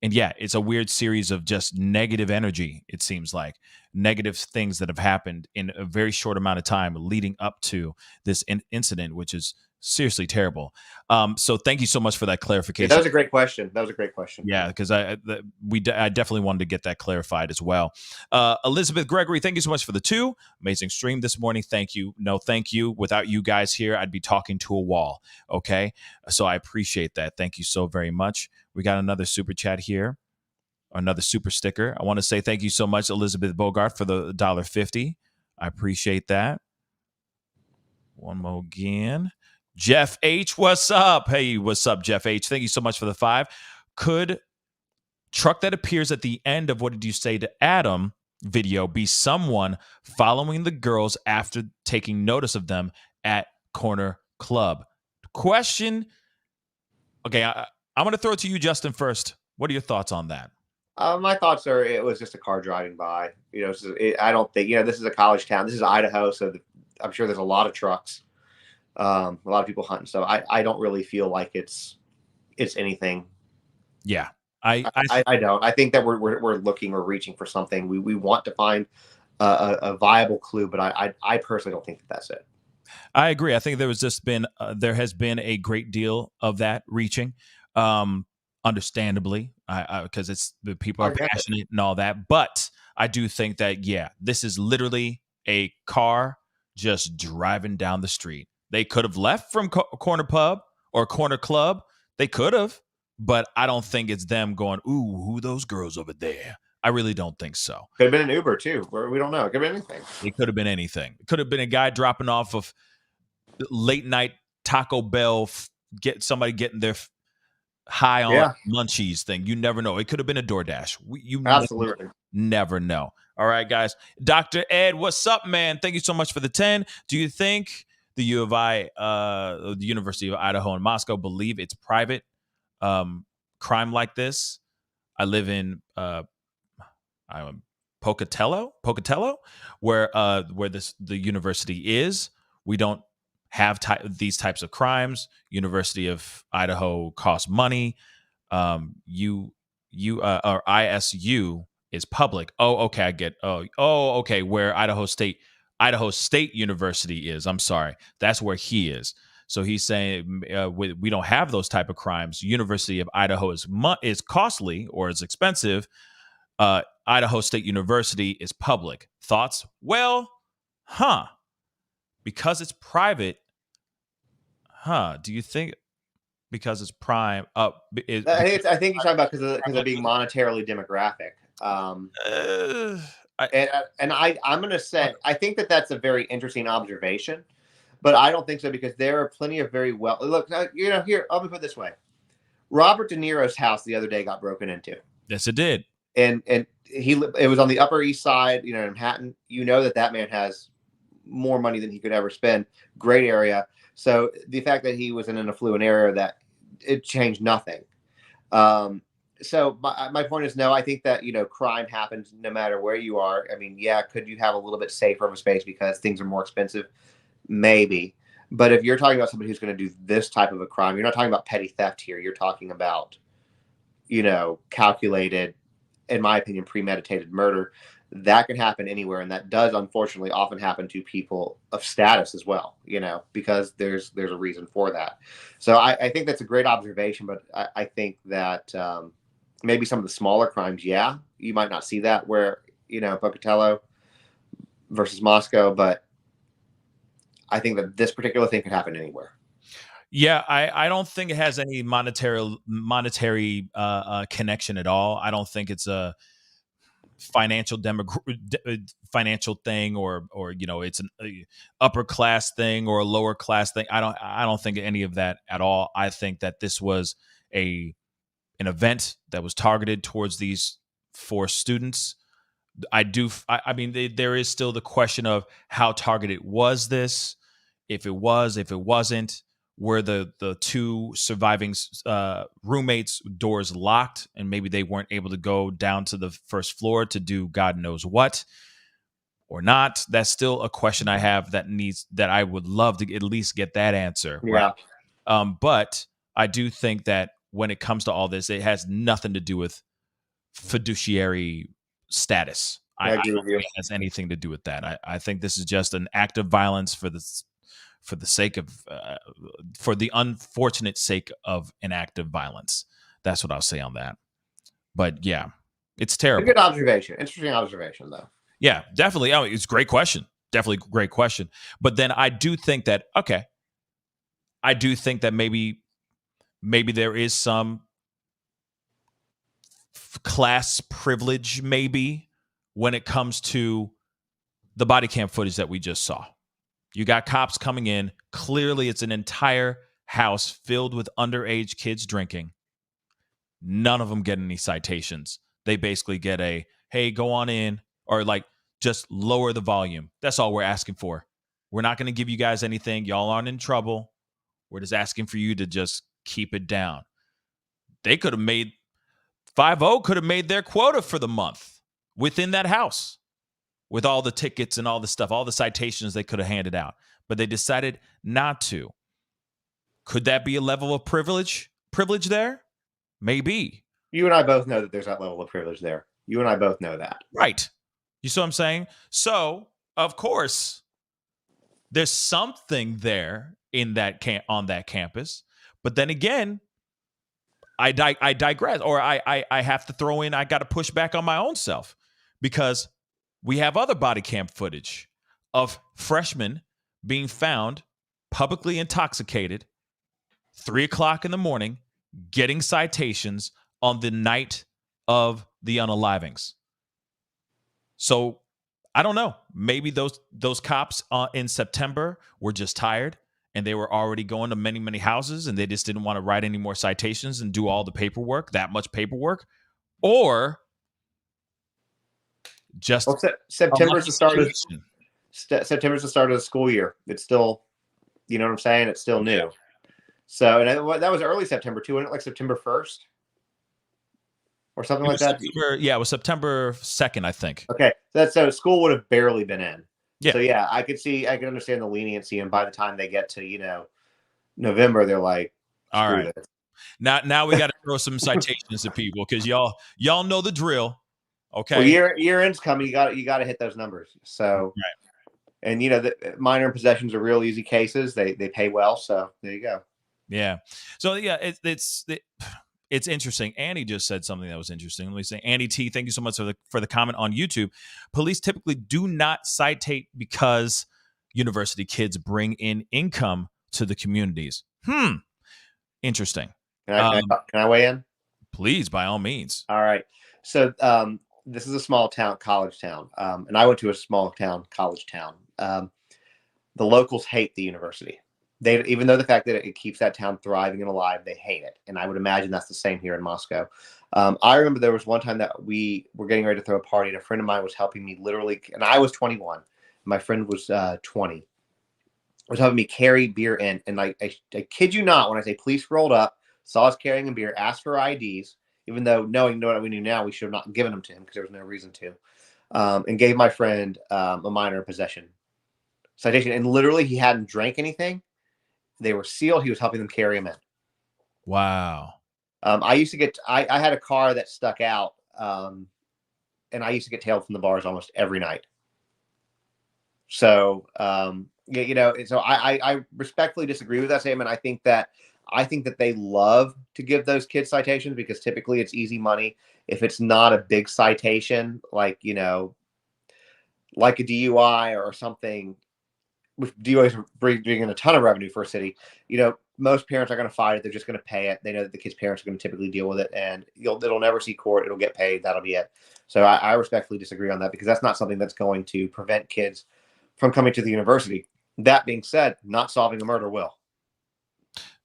it's a weird series of just negative energy. It seems like negative things that have happened in a very short amount of time leading up to this incident, which is seriously terrible. So thank you so much for that clarification. That was a great question. Yeah, because I definitely wanted to get that clarified as well. Elizabeth Gregory, thank you so much for the 2. Amazing stream this morning. Thank you. No, thank you. Without you guys here, I'd be talking to a wall. Okay, so I appreciate that. Thank you so very much. We got another super chat here, another super sticker. I want to say thank you so much, Elizabeth Bogart, for the $1.50. I appreciate that. One more again. Jeff H, what's up? Hey, what's up, Jeff H? Thank you so much for the 5. Could truck that appears at the end of What Did You Say to Adam video be someone following the girls after taking notice of them at Corner Club? Question. Okay, I'm going to throw it to you, Justin, first. What are your thoughts on that? My thoughts are it was just a car driving by. I don't think, this is a college town. This is Idaho, so I'm sure there's a lot of trucks. A lot of people hunting stuff. I don't really feel like it's anything. Yeah, I don't. I think that we're reaching for something. We want to find a viable clue, but I personally don't think that's it. I agree. I think there has been a great deal of that reaching, understandably, because it's the people are passionate and all that. But I do think that this is literally a car just driving down the street. They could have left from Corner Pub or Corner Club. They could have, but I don't think it's them going, ooh, who those girls over there? I really don't think so. Could have been an Uber too. We don't know. It could have been anything. It could have been anything. It could have been a guy dropping off of late night Taco Bell, somebody getting their high on munchies thing. You never know. It could have been a DoorDash. You Absolutely never know. All right, guys. Dr. Ed, what's up, man? Thank you so much for the 10. Do you think the U of I, the University of Idaho in Moscow, believe it's private crime like this? I live in Pocatello, where the university is. We don't have these types of crimes. University of Idaho costs money. Or ISU is public. Oh, okay, I get. Oh, okay, where Idaho State University is. I'm sorry, that's where he is. So he's saying we don't have those type of crimes. University of Idaho is costly or is expensive. Idaho State University is public. Thoughts? Well, because it's private. Do you think because it's prime? I think you're talking about because of being monetarily demographic. I'm going to say I think that's a very interesting observation, but I don't think so because there are plenty of very well. Look, here I'll put it this way: Robert De Niro's house the other day got broken into. Yes, it did, and it was on the Upper East Side, in Manhattan. You know that man has more money than he could ever spend. Great area. So the fact that he was in an affluent area, that it changed nothing. So my point is, no, I think that, crime happens no matter where you are. I mean, yeah, could you have a little bit safer of a space because things are more expensive? Maybe. But if you're talking about somebody who's going to do this type of a crime, you're not talking about petty theft here. You're talking about, calculated, in my opinion, premeditated murder. That can happen anywhere, and that does unfortunately often happen to people of status as well, because there's a reason for that. So I think that's a great observation, but I think that maybe some of the smaller crimes, you might not see that where, Pocatello versus Moscow, but I think that this particular thing could happen anywhere. Yeah, I don't think it has any monetary connection at all. I don't think it's a financial thing or it's an upper class thing or a lower class thing. I don't think any of that at all. I think that this was an event that was targeted towards these 4 students. I mean, there is still the question of how targeted was this, if it wasn't. Were the 2 surviving roommates' doors locked, and maybe they weren't able to go down to the first floor to do God knows what, or not? That's still a question I have that I would love to at least get that answer. Yeah. Right? But I do think that when it comes to all this, it has nothing to do with fiduciary status. I don't think it has anything to do with that. I think this is just an act of violence for the sake of for the unfortunate sake of an act of violence. That's what I'll say on that. But yeah, it's terrible. A good observation. Interesting observation, though. Yeah, definitely. Oh, it's a great question. Definitely a great question. But then I do think that maybe there is some class privilege, maybe, when it comes to the body cam footage that we just saw. You got cops coming in. Clearly, it's an entire house filled with underage kids drinking. None of them get any citations. They basically get a, hey, go on in, or just lower the volume. That's all we're asking for. We're not going to give you guys anything. Y'all aren't in trouble. We're just asking for you to just keep it down. They could have made, 5-0 could have made their quota for the month within that house, with all the tickets and all the stuff, all the citations they could have handed out. But they decided not to. Could that be a level of privilege there? Maybe. You and I both know that there's that level of privilege there. You and I both know that. Right. You see what I'm saying? So, of course, there's something there in that on that campus. But then again, I digress, or I have to throw in, I got to push back on my own self, because we have other body cam footage of freshmen being found publicly intoxicated, 3:00 in the morning, getting citations on the night of the unalivings. So I don't know. Maybe those cops in September were just tired and they were already going to many, many houses and they just didn't want to write any more citations and do all the paperwork, that much paperwork, or just Well, September's the start of situation. September's the start of the school year. It's still, you know what I'm saying? It's still new. So, and that was early September too. Wasn't it like September 1st or something like that? Yeah, it was September 2nd, I think. Okay, so school would have barely been in. Yeah. So yeah, I could understand the leniency, and by the time they get to November, they're like, all screw right. this. Now we got to throw some citations to people because y'all know the drill. Okay. Well, year end's coming. You got to hit those numbers. So, right. And the minor possessions are real easy cases. They pay well. So there you go. Yeah. So yeah, it's interesting. Annie just said something that was interesting. Let me say, Annie T, thank you so much for the comment on YouTube. Police typically do not citate because university kids bring in income to the communities. Interesting. Can I weigh in? Please, by all means. All right. So this is a small town, college town, and I went to a small town, college town. The locals hate the university. Even though the fact that it keeps that town thriving and alive, they hate it. And I would imagine that's the same here in Moscow. I remember there was one time that we were getting ready to throw a party, and a friend of mine was helping me literally, and I was 21. My friend was 20. Was helping me carry beer in. And I kid you not, when I say police rolled up, saw us carrying a beer, asked for IDs, even though knowing what we knew now, we should have not given them to him because there was no reason to, and gave my friend a minor possession citation. And literally, he hadn't drank anything. They were sealed. He was helping them carry them in. Wow. I used to get, I had a car that stuck out, and I used to get tailed from the bars almost every night. So, so I respectfully disagree with that statement. I think that they love to give those kids citations because typically it's easy money. If it's not a big citation, like a DUI or something, which DUIs are bringing in a ton of revenue for a city, most parents are going to fight it. They're just going to pay it. They know that the kids' parents are going to typically deal with it, and it'll never see court. It'll get paid. That'll be it. So I respectfully disagree on that because that's not something that's going to prevent kids from coming to the university. That being said, not solving a murder will.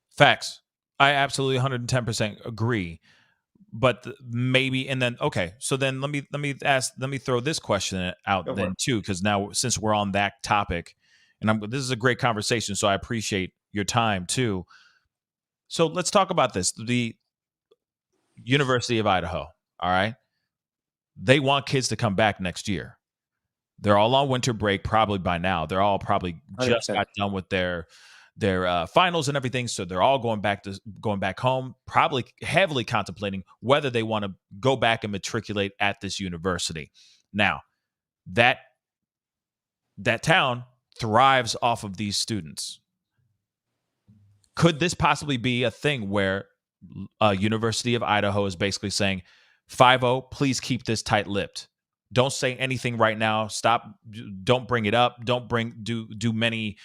Facts. I absolutely 110% agree. But maybe, and then, okay. So then let me throw this question out then too, because now since we're on that topic, and this is a great conversation, so I appreciate your time too. So let's talk about this. The University of Idaho, all right? They want kids to come back next year. They're all on winter break probably by now. They're all probably just 100%. Got done with their finals and everything, so they're all going back home, probably heavily contemplating whether they want to go back and matriculate at this university. Now, that town thrives off of these students. Could this possibly be a thing where University of Idaho is basically saying, 5-0, please keep this tight-lipped. Don't say anything right now. Stop. Don't bring it up. Don't do many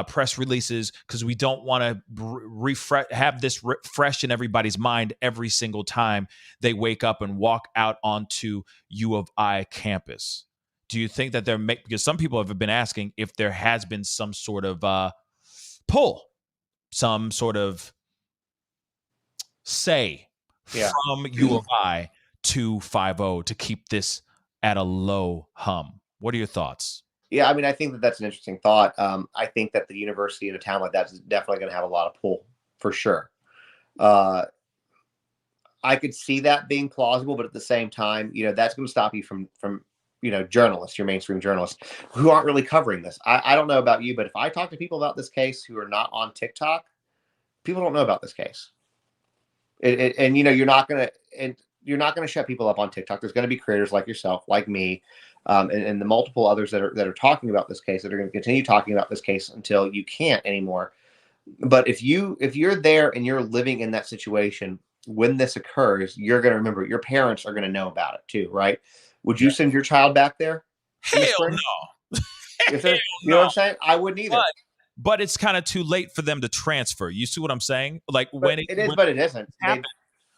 press releases because we don't want to have this fresh in everybody's mind every single time they wake up and walk out onto U of I campus. Do you think that because some people have been asking if there has been some sort of pull, some sort of say from U of I to 5-0 to keep this at a low hum. What are your thoughts? Yeah, I mean, I think that's an interesting thought. I think that the university in a town like that is definitely going to have a lot of pull for sure. I could see that being plausible, but at the same time, that's going to stop you from journalists, your mainstream journalists who aren't really covering this. I don't know about you, but if I talk to people about this case who are not on TikTok, people don't know about this case. And you're not going to shut people up on TikTok. There's going to be creators like yourself, like me, and the multiple others that are talking about this case that are going to continue talking about this case until you can't anymore. But if you're there and you're living in that situation when this occurs, you're going to remember. Your parents are going to know about it too, right? Would you send your child back there? Hell no. You know what I'm saying? I wouldn't either. But it's kind of too late for them to transfer. You see what I'm saying? Like but it isn't. But it isn't.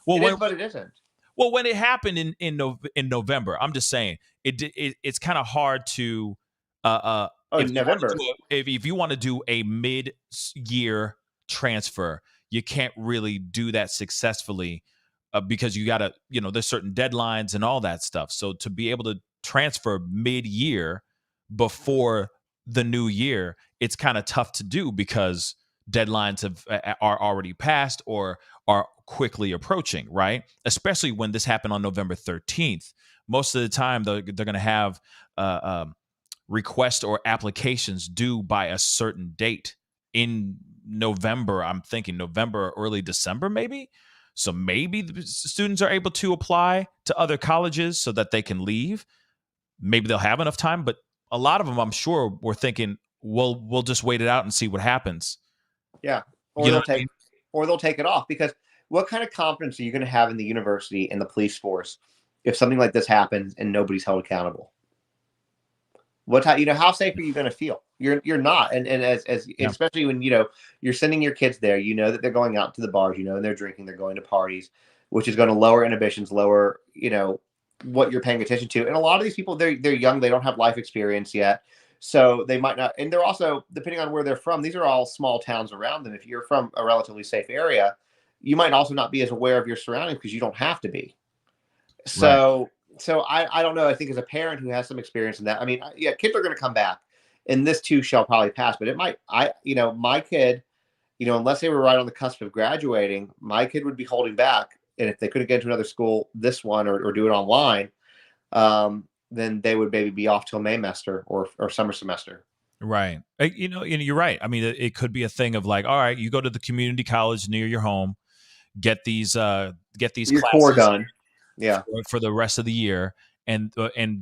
Well, it isn't. Well, when it happened in November, I'm just saying, it's kind of hard to November. if you want to do a mid-year transfer, you can't really do that successfully because you got to, there's certain deadlines and all that stuff. So to be able to transfer mid-year before the new year, it's kind of tough to do because deadlines are already passed or are quickly approaching, right? Especially when this happened on November 13th. Most of the time, they're going to have requests or applications due by a certain date in November. I'm thinking November or early December, maybe. So maybe the students are able to apply to other colleges so that they can leave. Maybe they'll have enough time, but a lot of them, I'm sure, were thinking, we'll just wait it out and see what happens. Yeah, or they'll take it off, because what kind of confidence are you going to have in the university and the police force if something like this happens and nobody's held accountable? How safe are you going to feel? You're not, and especially when you're sending your kids there, that they're going out to the bars, and they're drinking, they're going to parties, which is going to lower inhibitions, lower what you're paying attention to. And a lot of these people, they're young, they don't have life experience yet, so they might not. And they're also, depending on where they're from, these are all small towns around them. If you're from a relatively safe area, you might also not be as aware of your surroundings because you don't have to be. So. Right. So I don't know. I think as a parent who has some experience in that, I mean, yeah, kids are going to come back, and this too shall probably pass. But it might, my kid, unless they were right on the cusp of graduating, my kid would be holding back. And if they couldn't get into another school, this one, or do it online, then they would maybe be off till Maymester or summer semester. Right. You're right. I mean, it could be a thing of like, all right, you go to the community college near your home, get these your classes core done. Yeah, for the rest of the year, and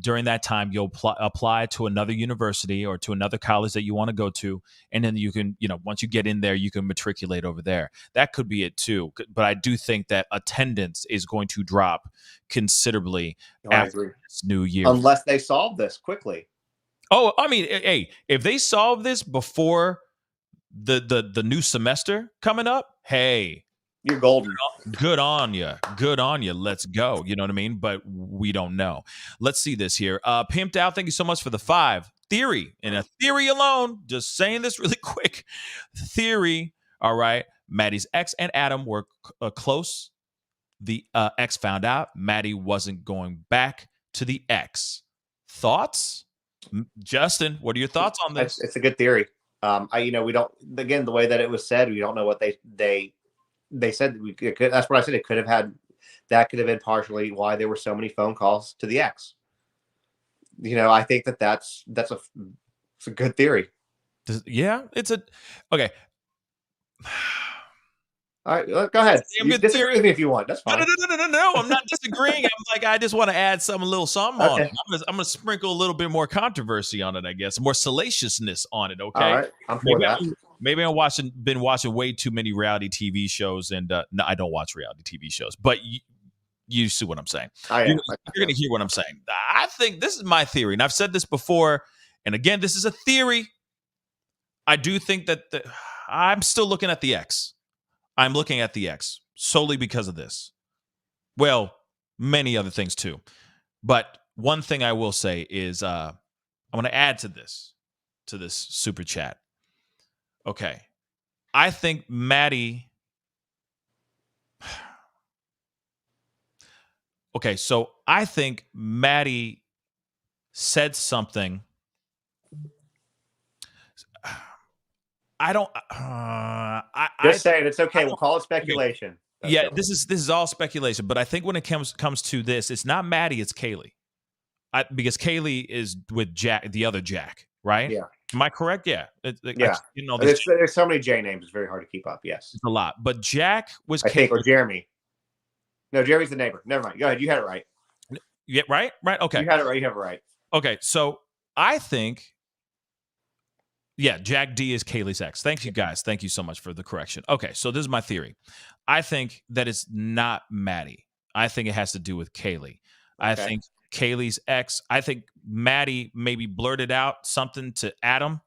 during that time you'll apply to another university or to another college that you want to go to, and then you can, once you get in there, you can matriculate over there. That could be it too. But I do think that attendance is going to drop considerably after this new year, unless they solve this quickly. Oh, I mean, hey, if they solve this before the new semester coming up, hey, you're golden. Good on you. Good on you. Let's go. You know what I mean? But we don't know. Let's see this here. Pimped Out, thank you so much for the 5. Theory. And a theory alone, just saying this really quick. Theory, all right. Maddie's ex and Adam were close. The ex found out Maddie wasn't going back to the ex. Thoughts? Justin, what are your thoughts on this? It's a good theory. We don't, again, the way that it was said, we don't know what they said. That's what I said. That could have been partially why there were so many phone calls to the ex. I think that's a good theory. Yeah, it's okay. All right, go ahead. You disagree with me if you want. That's fine. No. I'm not disagreeing. I just want to add a little something on it. I'm gonna sprinkle a little bit more controversy on it, I guess, more salaciousness on it. Okay, all right, I'm for that. Maybe I've been watching way too many reality TV shows, and no, I don't watch reality TV shows, but you see what I'm saying. You're going to hear what I'm saying. I think this is my theory, and I've said this before, and again, this is a theory. I do think that I'm still looking at the ex. I'm looking at the ex solely because of this. Well, many other things too. But one thing I will say is I'm going to add to this super chat. Okay. I think Maddie. Okay, so I think Maddie said something. I don't. Just saying, it's okay. We'll call it speculation. Yeah, this is all speculation. But I think when it comes to this, it's not Maddie, it's Kaylee. Because Kaylee is with Jack, the other Jack, right? Yeah. Am I correct? Yeah. Yeah. There's so many J names. It's very hard to keep up. Yes. It's a lot. But Jack was Kaylee. Or Jeremy. No, Jeremy's the neighbor. Never mind. Go ahead. You had it right. Yeah. Right. Okay. You had it right. You have it right. Okay. So I think. Yeah, Jack D is Kaylee's ex. Thank you, guys. Thank you so much for the correction. Okay, so this is my theory. I think that it's not Maddie. I think it has to do with Kaylee. Okay. I think Kaylee's ex. I think Maddie maybe blurted out something to Adam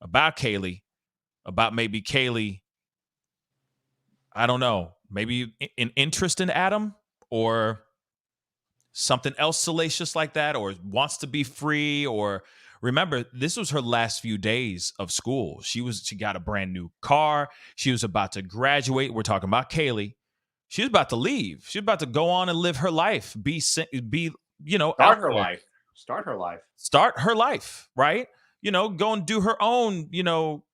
about Kaylee, about maybe Kaylee, I don't know, maybe an interest in Adam, or something else salacious like that, or wants to be free, or remember, this was her last few days of school. She got a brand new car. She was about to graduate. We're talking about Kaylee. She was about to leave. She was about to go on and live her life. Start her life. Start her life, right? Go and do her own,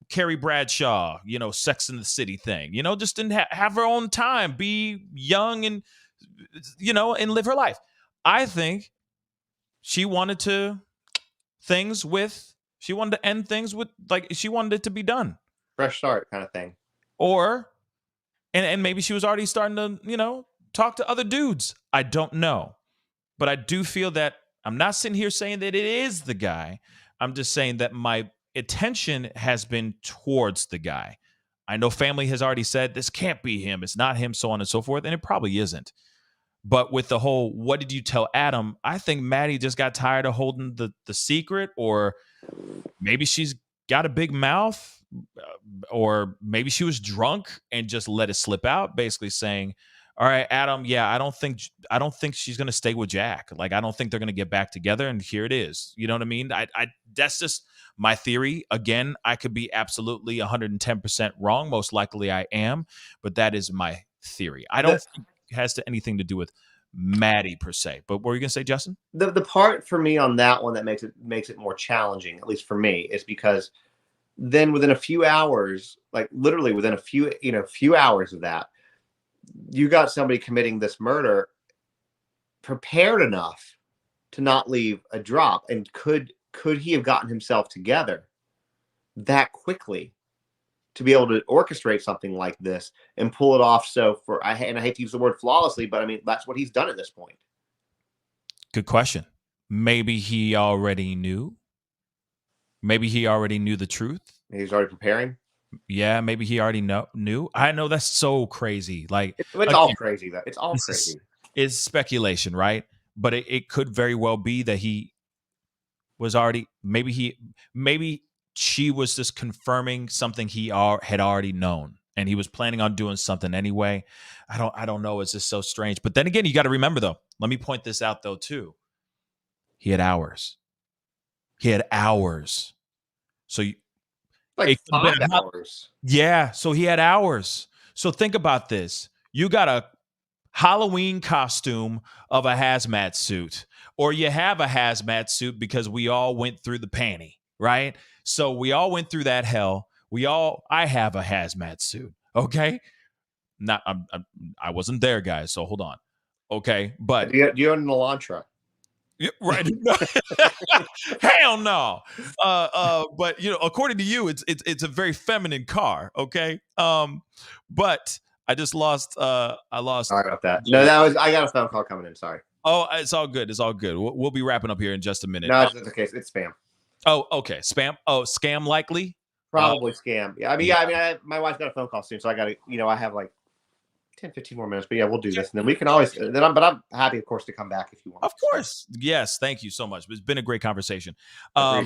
Carrie Bradshaw, Sex in the City thing. Just didn't have her own time, be young and, and live her life. I think she wanted to end things with, like, she wanted it to be done. Fresh start kind of thing. Or, and maybe she was already starting to, talk to other dudes. I don't know. But I do feel that I'm not sitting here saying that it is the guy. I'm just saying that my attention has been towards the guy. I know family has already said this can't be him. It's not him, so on and so forth. And it probably isn't. But with the whole, what did you tell Adam? I think Maddie just got tired of holding the secret, or maybe she's got a big mouth, or maybe she was drunk and just let it slip out, basically saying, all right, Adam, yeah, I don't think she's going to stay with Jack. Like, I don't think they're going to get back together. And here it is. You know what I mean? That's just my theory. Again, I could be absolutely 110% wrong. Most likely I am, but that is my theory. I don't think it has anything to do with Maddie per se. But what were you going to say, Justin? The part for me on that one that makes it more challenging, at least for me, is because then within a few hours, like literally within a few hours of that, you got somebody committing this murder prepared enough to not leave a drop. And could he have gotten himself together that quickly to be able to orchestrate something like this and pull it off? I hate to use the word flawlessly, but I mean, that's what he's done at this point. Good question. Maybe he already knew. Maybe he already knew the truth. He's already preparing. Yeah, maybe he already knew. I know that's so crazy. Like, it's all crazy. Though it's all crazy. It's speculation, right? But it could very well be that he was already. Maybe she was just confirming something he had already known, and he was planning on doing something anyway. I don't know. It's just so strange. But then again, you got to remember, though. Let me point this out, though, too. He had hours. So like 5 hours. Yeah. So he had hours. So think about this. You got a Halloween costume of a hazmat suit, or you have a hazmat suit because we all went through the panty, right? So we all went through that hell. I have a hazmat suit. Okay. I wasn't there, guys. So hold on. Okay. But do you own an Elantra? Yeah, right. Hell no. But according to you, it's a very feminine car. Okay. But I just lost. I lost. Sorry about that. No, I got a phone call coming in. Sorry. Oh, it's all good. It's all good. We'll be wrapping up here in just a minute. No, it's okay. It's spam. Oh, okay. Spam. Oh, scam likely. Probably scam. Yeah. I mean, my wife's got a phone call soon, so I got to. I have like 10, 15 more minutes, but yeah, we'll do this. And then we can always, but I'm happy, of course, to come back if you want. Of course. Yes. Thank you so much. It's been a great conversation. Yeah.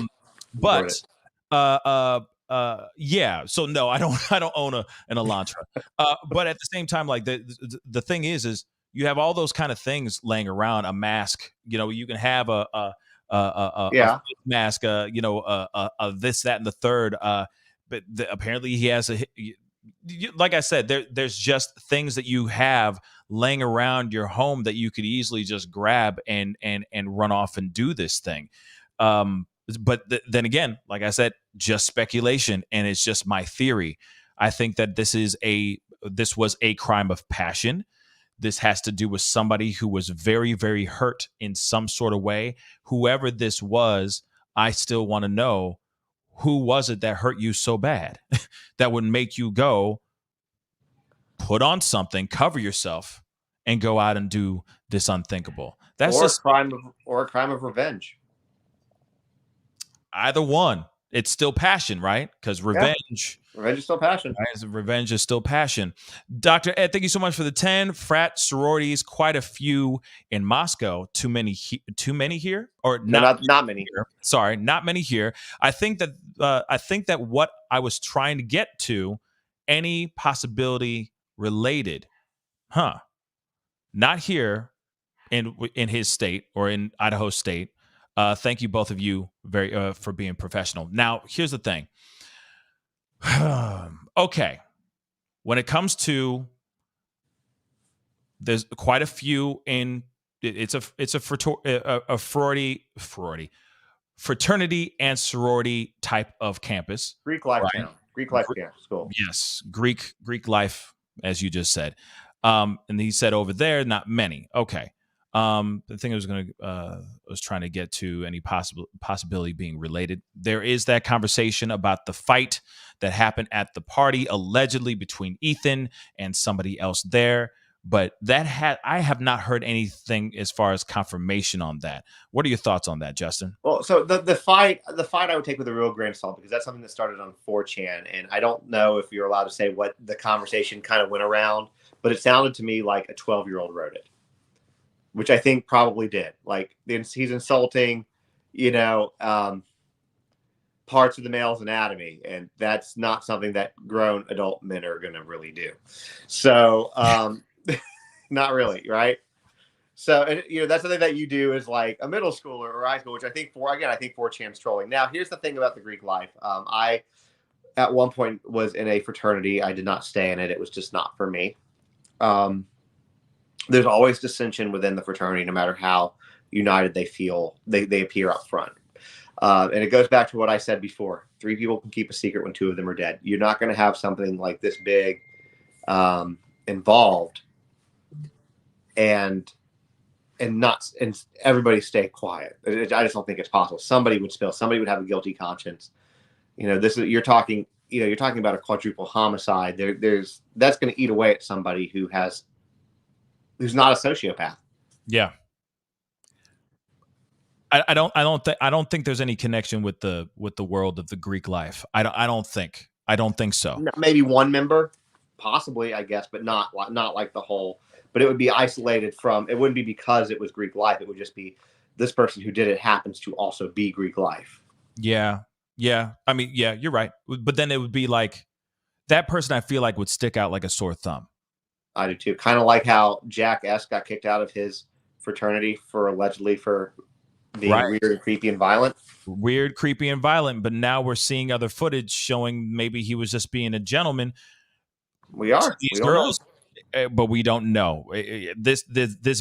So no, I don't own an Elantra. But at the same time, like the thing is you have all those kind of things laying around, a mask, you can have a mask, this, that, and the third. But apparently he has like I said, there's just things that you have laying around your home that you could easily just grab and run off and do this thing. But then again, like I said, just speculation, and it's just my theory. I think that this was a crime of passion. This has to do with somebody who was very, very hurt in some sort of way. Whoever this was, I still want to know, who was it that hurt you so bad that would make you go put on something, cover yourself, and go out and do this unthinkable? That's or just a crime of revenge. Either one. It's still passion, right? Because revenge is still passion. Right? Revenge is still passion. Dr. Ed, thank you so much for the 10 frat sororities. Quite a few in Moscow. Too many here, or not many here. Sorry, not many here. I think that what I was trying to get to, any possibility related, not here, in his state or in Idaho State. Thank you, both of you, very for being professional. Now, here's the thing. Okay, when it comes to, there's quite a few in. It's a fraternity and sorority type of campus. Greek life Right. town, Greek life school. Yes, Greek life, as you just said. And he said over there, not many. Okay. The thing I was trying to get to any possibility being related. There is that conversation about the fight that happened at the party, allegedly between Ethan and somebody else there. But I have not heard anything as far as confirmation on that. What are your thoughts on that, Justin? Well, so the fight I would take with a real grain of salt, because that's something that started on 4chan, and I don't know if you're allowed to say what the conversation kind of went around, but it sounded to me like a 12-year-old wrote it, which I think probably did. Like, he's insulting, parts of the male's anatomy, and that's not something that grown adult men are going to really do. So, not really, right? So, and, that's something that you do as like a middle schooler or high school, which I think 4chan's trolling. Now, here's the thing about the Greek life. I, at one point, was in a fraternity. I did not stay in it. It was just not for me. There's always dissension within the fraternity, no matter how united they feel. They appear up front. And it goes back to what I said before. 3 people can keep a secret when 2 of them are dead. You're not going to have something like this big involved and everybody stay quiet. I just don't think it's possible. Somebody would spill. Somebody would have a guilty conscience. You're talking about a quadruple homicide. That's going to eat away at somebody who's not a sociopath. Yeah. I don't think there's any connection with the world of the Greek life. I don't think so. Maybe one member, possibly, I guess, but not like the whole. But it would be isolated from. It wouldn't be because it was Greek life. It would just be this person who did it happens to also be Greek life. Yeah. I mean, yeah, you're right. But then it would be like that person. I feel like would stick out like a sore thumb. I do too. Kind of like how Jack S got kicked out of his fraternity allegedly for being weird and creepy and violent. Weird, creepy, and violent. But now we're seeing other footage showing maybe he was just being a gentleman. We are. These girls, but we don't know. This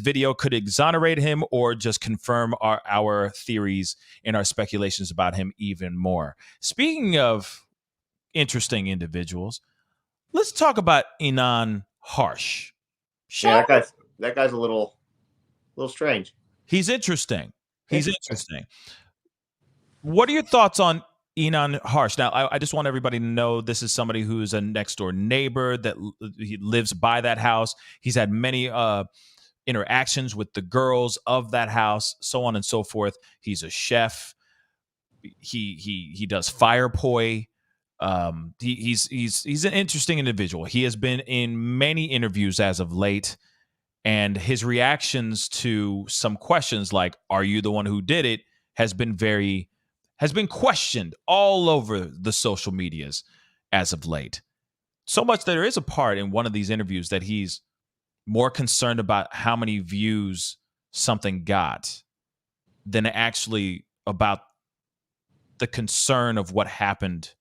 video could exonerate him or just confirm our theories and our speculations about him even more. Speaking of interesting individuals, let's talk about Enan Harsh. Yeah, that guy's a little strange. He's interesting. What are your thoughts on Enan Harsh? Now, I just want everybody to know this is somebody who's a next door neighbor that he lives by that house. He's had many interactions with the girls of that house, so on and so forth. He's a chef. He does fire poi. He's an interesting individual. He has been in many interviews as of late, and his reactions to some questions like, are you the one who did it, has been questioned all over the social medias as of late. So much that there is a part in one of these interviews that he's more concerned about how many views something got than actually about the concern of what happened,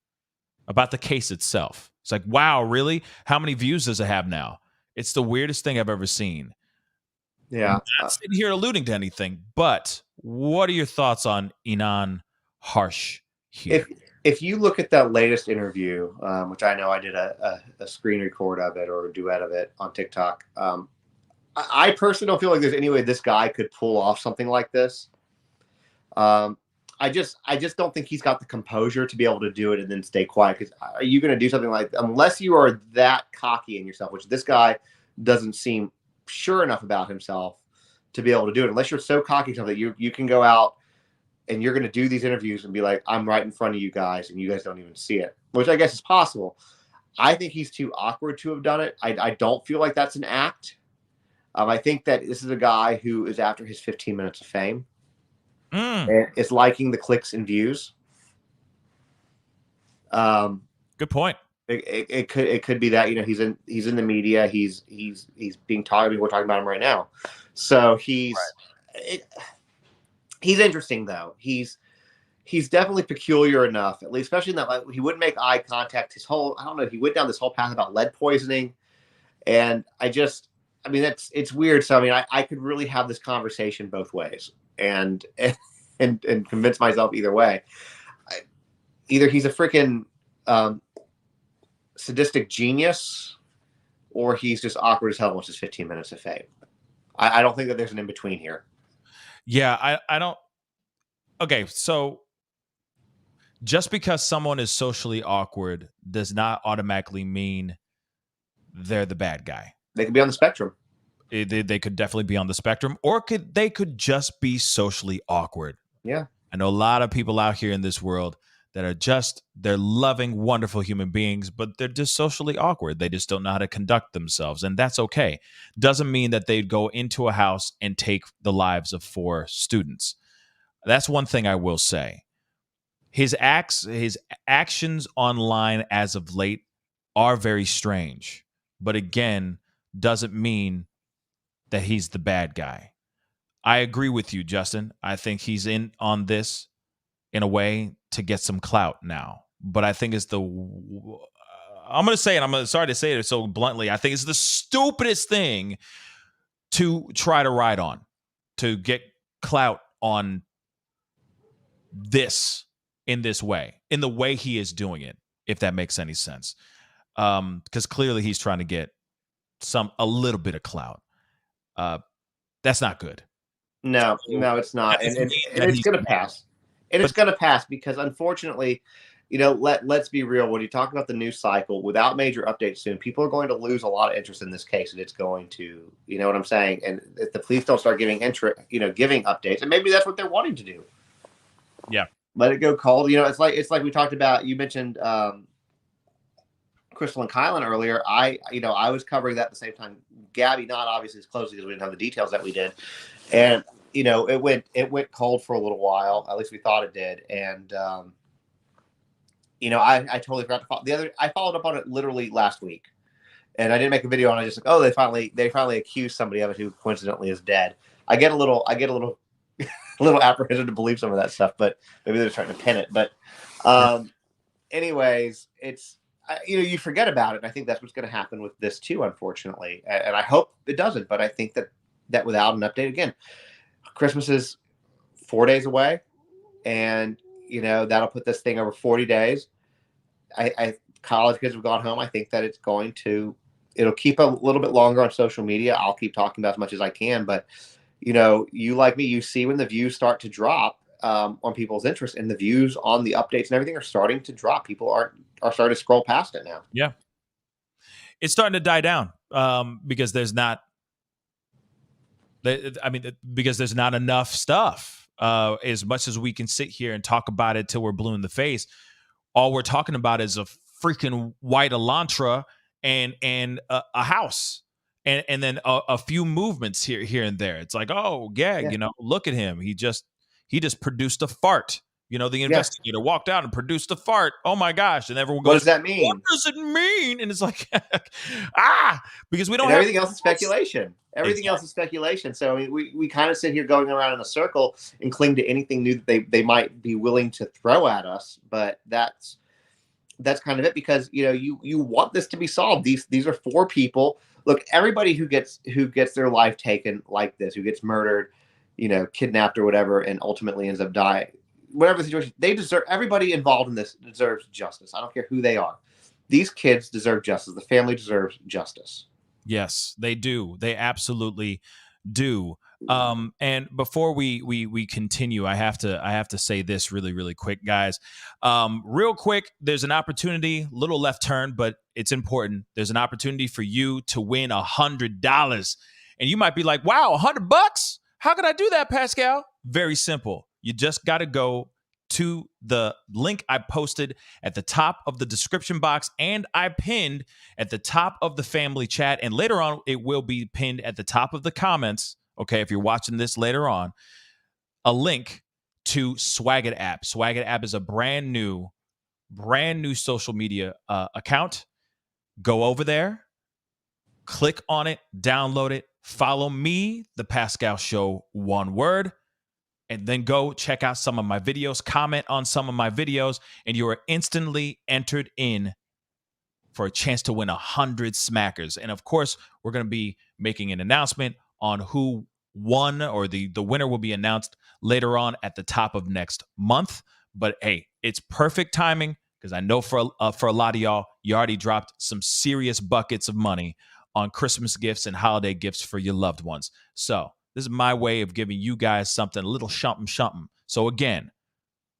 about the case itself. It's like, wow, really? How many views does it have now? It's the weirdest thing I've ever seen. Yeah. I'm not sitting here alluding to anything, but what are your thoughts on Enan Harsh here? If you look at that latest interview, which I know I did a screen record of it or a duet of it on TikTok, I personally don't feel like there's any way this guy could pull off something like this. I just don't think he's got the composure to be able to do it and then stay quiet. Because are you going to do something like, unless you are that cocky in yourself, which this guy doesn't seem sure enough about himself to be able to do it. Unless you're so cocky that you can go out and you're going to do these interviews and be like, I'm right in front of you guys and you guys don't even see it, which I guess is possible. I think he's too awkward to have done it. I don't feel like that's an act. I think that this is a guy who is after his 15 minutes of fame. And is liking the clicks and views. Good point. It could be that, you know, he's in the media. He's being talked. We're talking about him right now. So he's interesting though. He's definitely peculiar enough, at least, especially in that, like, he wouldn't make eye contact. I don't know. He went down this whole path about lead poisoning, and it's weird. So I mean, I could really have this conversation both ways, and convince myself either way. Either he's a freaking sadistic genius, or he's just awkward as hell and wants his 15 minutes of fame. I don't think that there's an in between here. Yeah, I don't. Okay, so just because someone is socially awkward does not automatically mean they're the bad guy. They could be on the spectrum. They could definitely be on the spectrum, or they could just be socially awkward. Yeah. I know a lot of people out here in this world that are they're loving, wonderful human beings, but they're just socially awkward. They just don't know how to conduct themselves, and that's okay. Doesn't mean that they'd go into a house and take the lives of 4 students. That's one thing I will say. His actions online as of late are very strange, but again, doesn't mean that he's the bad guy. I agree with you, Justin. I think he's in on this in a way to get some clout now. But I think I'm going to say it. I'm sorry to say it so bluntly. I think it's the stupidest thing to try to ride on, to get clout on this in this way, in the way he is doing it, if that makes any sense. Because clearly he's trying to get a little bit of clout. That's not good. No, it's not. And it's going to pass. And it's going to pass because, unfortunately, you know, let's be real. When you talk about the news cycle, without major updates soon, people are going to lose a lot of interest in this case, and it's going to, you know what I'm saying? And if the police don't start giving updates, and maybe that's what they're wanting to do. Yeah. Let it go cold. You know, it's like we talked about. You mentioned Crystal and Kylan earlier. I was covering that at the same time. Gabby, not obviously as closely because we didn't have the details that we did, and you know, it went cold for a little while. At least we thought it did. And you know, I totally forgot to follow I followed up on it literally last week, and I didn't make a video on it. Just like, oh, they finally accused somebody of it who coincidentally is dead. I get a little a little apprehensive to believe some of that stuff, but maybe they're trying to pin it. But anyways, it's you forget about it. And I think that's what's going to happen with this too, unfortunately. And I hope it doesn't. But I think that without an update, again, Christmas is 4 days away, and you know that'll put this thing over 40 days. College kids have gone home. I think that it'll keep a little bit longer on social media. I'll keep talking about as much as I can, but you know, you like me, you see when the views start to drop on people's interest, and the views on the updates and everything are starting to drop. People are starting to scroll past it now. Yeah, it's starting to die down because there's not. Because there's not enough stuff. As much as we can sit here and talk about it till we're blue in the face, all we're talking about is a freaking white Elantra and a house, and then a few movements here and there. It's like, oh yeah, you know, look at him. He just produced a fart. You know, the investigator walked out and produced a fart. Oh my gosh! And everyone goes, "What does that mean? What does it mean?" And it's like, because we don't. And everything else is speculation. Everything else is speculation. So I mean, we kind of sit here going around in a circle and cling to anything new that they might be willing to throw at us. But that's kind of it, because you know you want this to be solved. These are 4 people. Look, everybody who gets their life taken like this, who gets murdered, you know, kidnapped or whatever, and ultimately ends up dying. Whatever the situation, they deserve. Everybody involved in this deserves justice. I don't care who they are. These kids deserve justice. The family deserves justice. Yes, they do. They absolutely do. And before we continue, I have to say this really, really quick, guys. Real quick, there's an opportunity, little left turn, but it's important. There's an opportunity for you to win $100. And you might be like, wow, $100? How could I do that, Pascal? Very simple. You just got to go to the link I posted at the top of the description box, and I pinned at the top of the family chat. And later on, it will be pinned at the top of the comments. Okay, if you're watching this later on, a link to Swag It app. Swag It app is a brand new brand new social media account. Go over there, click on it, download it, follow me, The Pascal Show, one word, and then go check out some of my videos, comment on some of my videos, and you are instantly entered in for a chance to win 100 smackers. And of course, we're going to be making an announcement on who won, or the winner will be announced later on at the top of next month. But hey, it's perfect timing because I know for a lot of y'all, you already dropped some serious buckets of money on Christmas gifts and holiday gifts for your loved ones. So this is my way of giving you guys something, a little something. So again,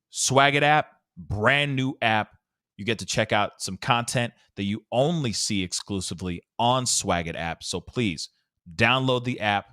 Swag It app, brand new app. You get to check out some content that you only see exclusively on Swag It app. So please download the app,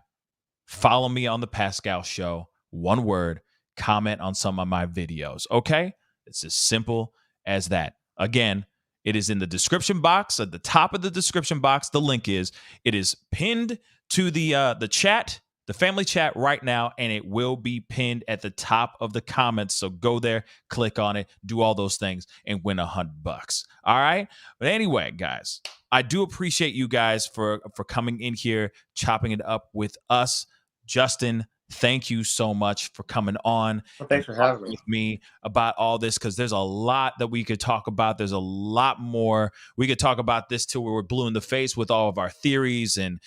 follow me on The Pascal Show, one word, comment on some of my videos. Okay? It's as simple as that. Again, it is in the description box. At the top of the description box, the link is. It is pinned to the chat, the family chat right now, and it will be pinned at the top of the comments. So go there, click on it, do all those things, and win $100. All right. But anyway, guys, I do appreciate you guys for coming in here, chopping it up with us. Justin, thank you so much for coming on. Well, thanks for having me. With me about all this, because there's a lot that we could talk about. There's a lot more. We could talk about this till we were blue in the face with all of our theories and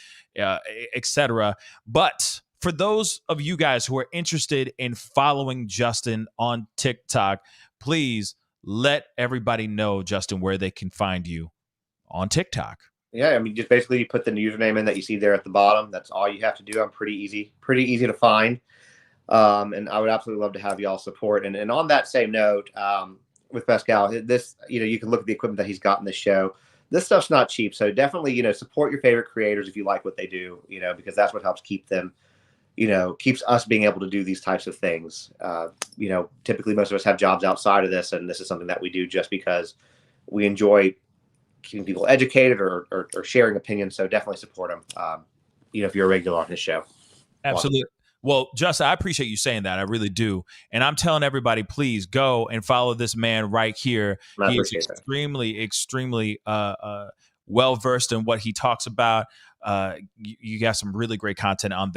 etc. But for those of you guys who are interested in following Justin on TikTok, please let everybody know, Justin, where they can find you on TikTok. Yeah, I mean, just basically you put the username in that you see there at the bottom. That's all you have to do. I'm pretty easy to find. And I would absolutely love to have y'all support. And on that same note, with Pascal, this, you can look at the equipment that he's got in this show. This stuff's not cheap. So definitely, support your favorite creators if you like what they do, because that's what helps keep them, keeps us being able to do these types of things. Typically most of us have jobs outside of this, and this is something that we do just because we enjoy keeping people educated or sharing opinions. So definitely support them. If you're a regular on his show. Absolutely. Well, Justin, I appreciate you saying that. I really do. And I'm telling everybody, please go and follow this man right here. He is extremely well-versed in what he talks about. You got some really great content on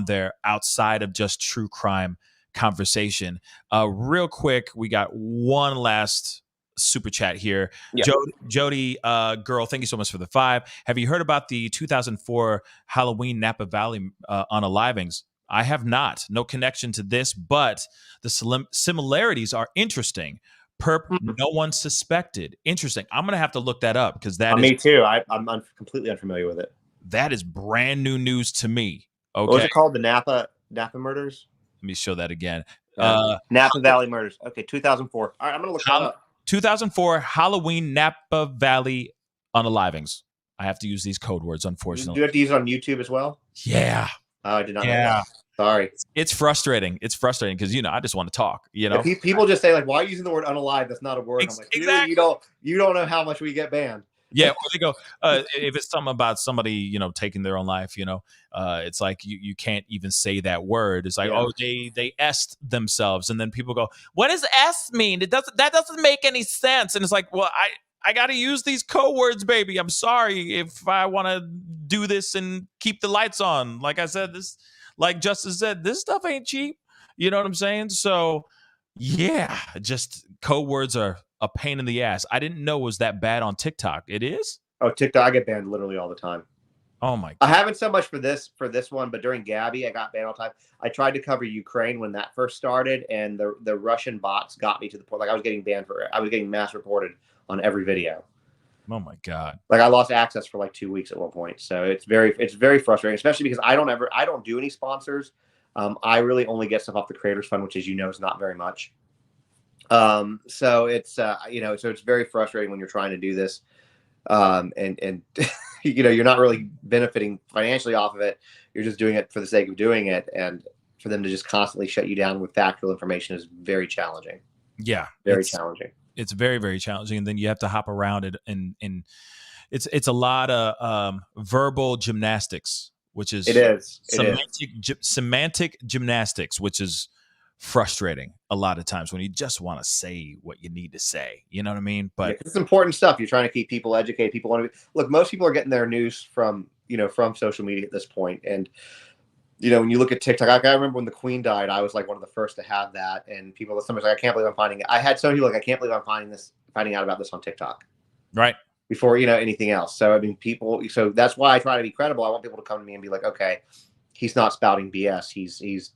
there outside of just true crime conversation. Real quick, we got one last super chat here. Yeah. Jody, girl, thank you so much for the 5. Have you heard about the 2004 Halloween Napa Valley unalivings? I have not. No connection to this, but the similarities are interesting. Perp, no one suspected. Interesting. I'm going to have to look that up because that is... Me too. I'm completely unfamiliar with it. That is brand new news to me. Okay. What was it called? The Napa murders? Let me show that again. Napa Valley murders. Okay, 2004. All right, I'm going to look that up. 2004 Halloween Napa Valley unalivings. I have to use these code words, unfortunately. Do you have to use it on YouTube as well? Yeah. Oh, I did not know that. Sorry. It's frustrating. It's frustrating because, I just want to talk, Yeah, people just say, like, why are you using the word unalive? That's not a word. I'm like, exactly. You don't know how much we get banned. Yeah, or they go, if it's something about somebody, taking their own life, it's like you can't even say that word. It's like, they S'd themselves. And then people go, what does S mean? That doesn't make any sense. And it's like, well, I got to use these code words, baby. I'm sorry if I want to do this and keep the lights on. Like I said, this, like Justin said, this stuff ain't cheap. You know what I'm saying? So, yeah, just code words are a pain in the ass. I didn't know it was that bad on TikTok. It is? Oh, TikTok, I get banned literally all the time. Oh my God. I haven't so much for this one, but during Gabby, I got banned all the time. I tried to cover Ukraine when that first started, and the Russian bots got me to the point like I was getting mass reported on every video. Oh my God. Like I lost access for like 2 weeks at one point. So it's very frustrating, especially because I don't do any sponsors. I really only get stuff off the Creators Fund, which, as you know, is not very much. So it's so it's very frustrating when you're trying to do this, and you're not really benefiting financially off of it. You're just doing it for the sake of doing it, and for them to just constantly shut you down with factual information is very challenging. Yeah, very challenging. It's very, very challenging, and then you have to hop around it, and it's a lot of verbal gymnastics, which is it is semantic gymnastics, which is frustrating a lot of times when you just want to say what you need to say. You know what I mean? But it's important stuff. You're trying to keep people educated. People want to look. Most people are getting their news from from social media at this point. And when you look at TikTok, I remember when the Queen died, I was like one of the first to have that. And people, somebody's like, I can't believe I'm finding it. I had so many people like, I can't believe I'm finding out about this on TikTok. Right. Before anything else. So I mean, so that's why I try to be credible. I want people to come to me and be like, okay, he's not spouting BS. He's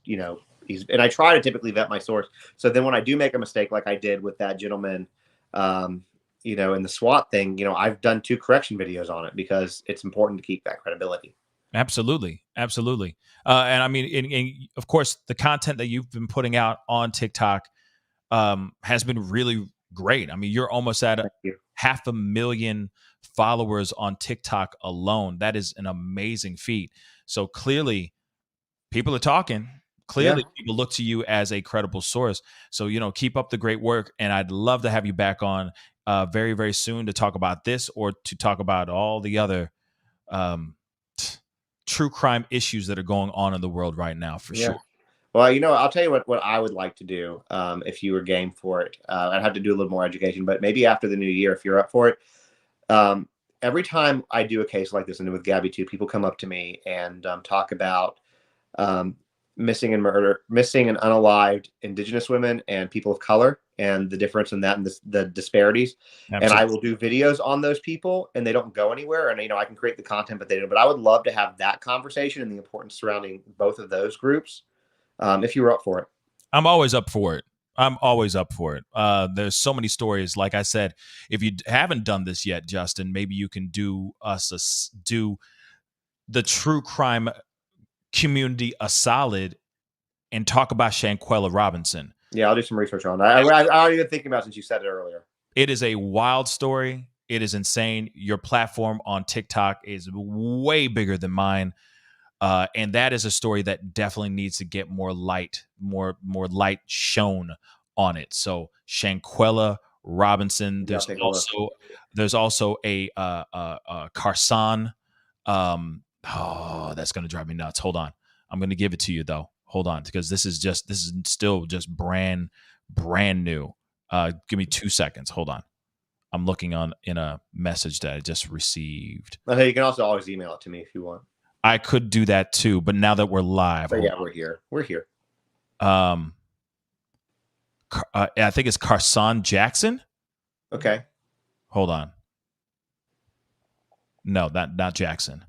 and I try to typically vet my source. So then when I do make a mistake, like I did with that gentleman, in the SWAT thing, I've done 2 correction videos on it because it's important to keep that credibility. Absolutely. Absolutely. And I mean, of course, the content that you've been putting out on TikTok has been really great. I mean, you're almost at 500,000 followers on TikTok alone. That is an amazing feat. So clearly people are talking. Clearly people look to you as a credible source. So, keep up the great work. And I'd love to have you back on very, very soon to talk about this or to talk about all the other true crime issues that are going on in the world right now, for sure. Well, I'll tell you what I would like to do if you were game for it. I'd have to do a little more education, but maybe after the new year, if you're up for it. Every time I do a case like this, and with Gabby too, people come up to me and talk about missing and unalived Indigenous women and people of color and the difference in that and the disparities. Absolutely. And I will do videos on those people and they don't go anywhere. And, I can create the content, but they don't. But I would love to have that conversation and the importance surrounding both of those groups. If you were up for it. I'm always up for it. There's so many stories. Like I said, if you haven't done this yet, Justin, maybe you can do the true crime community a solid and talk about Shanquella Robinson. Yeah, I'll do some research on that. I was even thinking about since you said it earlier. It is a wild story. It is insane. Your platform on TikTok is way bigger than mine. And that is a story that definitely needs to get more light shown on it. So Shanquella Robinson. There's also a Carson. That's gonna drive me nuts. Hold on, I'm gonna give it to you though. Hold on, because this is still just brand new. Give me 2 seconds. Hold on. I'm looking in a message that I just received. Hey, you can also always email it to me if you want. I could do that too, but now that we're live, yeah, we're here. I think it's Carson Jackson. Okay. Hold on. No, not Jackson.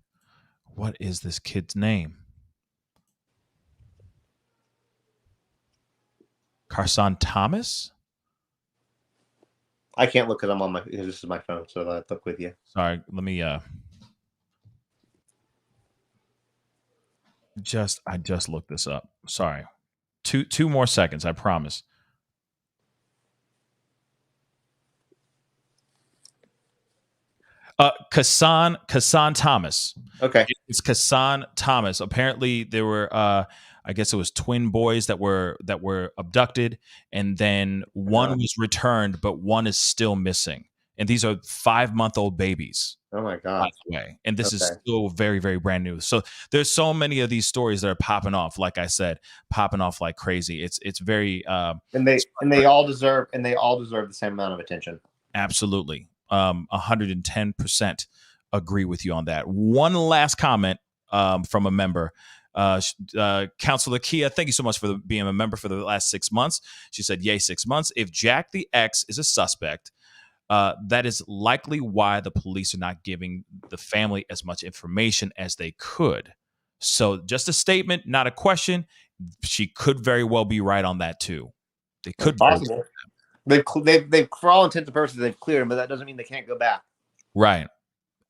What is this kid's name? Carson Thomas? I can't look because this is my phone, so I'll look with you. Sorry, let me I just looked this up. Sorry. Two more seconds, I promise. Kassan Thomas. Okay. It's Kassan Thomas. Apparently there were I guess it was twin boys that were abducted, and then one was returned, but one is still missing. And these are 5-month-old babies. Oh my God. By the way. And this is still very, very brand new. So there's so many of these stories that are popping off, like I said, popping off like crazy. It's very and they all deserve the same amount of attention. Absolutely. 110% agree with you on that. One last comment from a member. Counselor Kia, thank you so much for being a member for the last 6 months. She said, yay, 6 months. If Jack the X is a suspect, that is likely why the police are not giving the family as much information as they could. So just a statement, not a question. She could very well be right on that too. They could. Possible. They've for all intents and purposes they've cleared them, but that doesn't mean they can't go back. Right.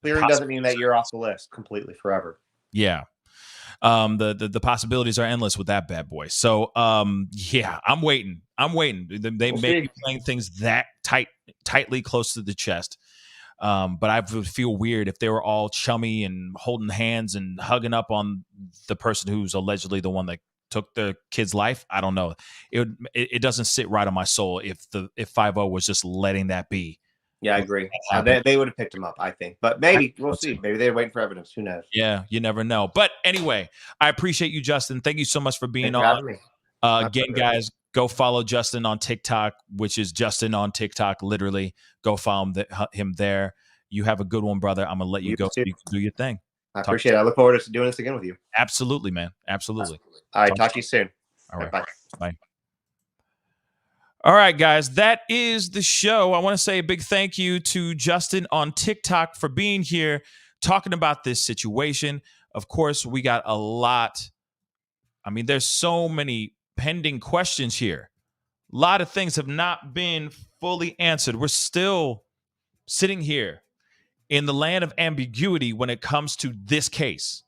Clearing doesn't mean that you're off the list completely forever. Yeah. The possibilities are endless with that bad boy. So yeah, I'm waiting. They may be playing things that tightly close to the chest. But I would feel weird if they were all chummy and holding hands and hugging up on the person who's allegedly the one that took their kid's life. I don't know. It doesn't sit right on my soul if 5-0 was just letting that be. Yeah, I agree. They would have picked him up, I think. But maybe we'll see. Maybe they're waiting for evidence. Who knows? Yeah, you never know. But anyway, I appreciate you, Justin. Thank you so much for being on. Again, guys, go follow Justin on TikTok, which is Justin on TikTok. Literally, go follow him there. You have a good one, brother. I'm gonna let you go so you can do your thing. I appreciate it. I look forward to doing this again with you. Absolutely, man. Absolutely. All right. Talk to you soon. All right. Bye. Bye. All right, guys, that is the show. I want to say a big thank you to Justin on TikTok for being here, talking about this situation. Of course, we got a lot. I mean, there's so many pending questions here. A lot of things have not been fully answered. We're still sitting here in the land of ambiguity when it comes to this case.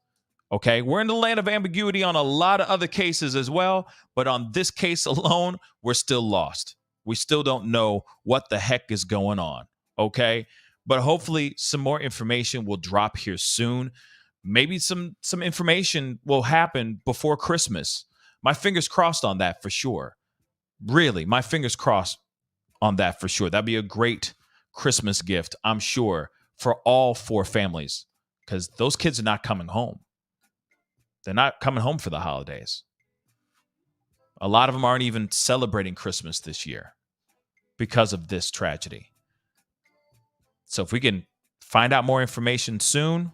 Okay, we're in the land of ambiguity on a lot of other cases as well, but on this case alone, we're still lost. We still don't know what the heck is going on. Okay, but hopefully some more information will drop here soon. Maybe some information will happen before Christmas. My fingers crossed on that for sure. Really, my fingers crossed on that for sure. That'd be a great Christmas gift, I'm sure, for all 4 families, because those kids are not coming home. They're not coming home for the holidays. A lot of them aren't even celebrating Christmas this year because of this tragedy. So if we can find out more information soon,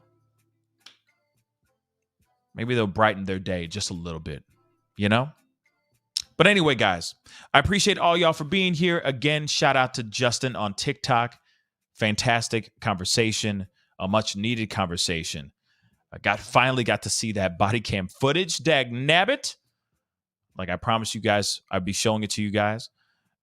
maybe they'll brighten their day just a little bit, you know? But anyway, guys, I appreciate all y'all for being here. Again, shout out to Justin on TikTok. Fantastic conversation, a much needed conversation. I finally got to see that body cam footage. Dag nabbit. Like I promised you guys, I'd be showing it to you guys.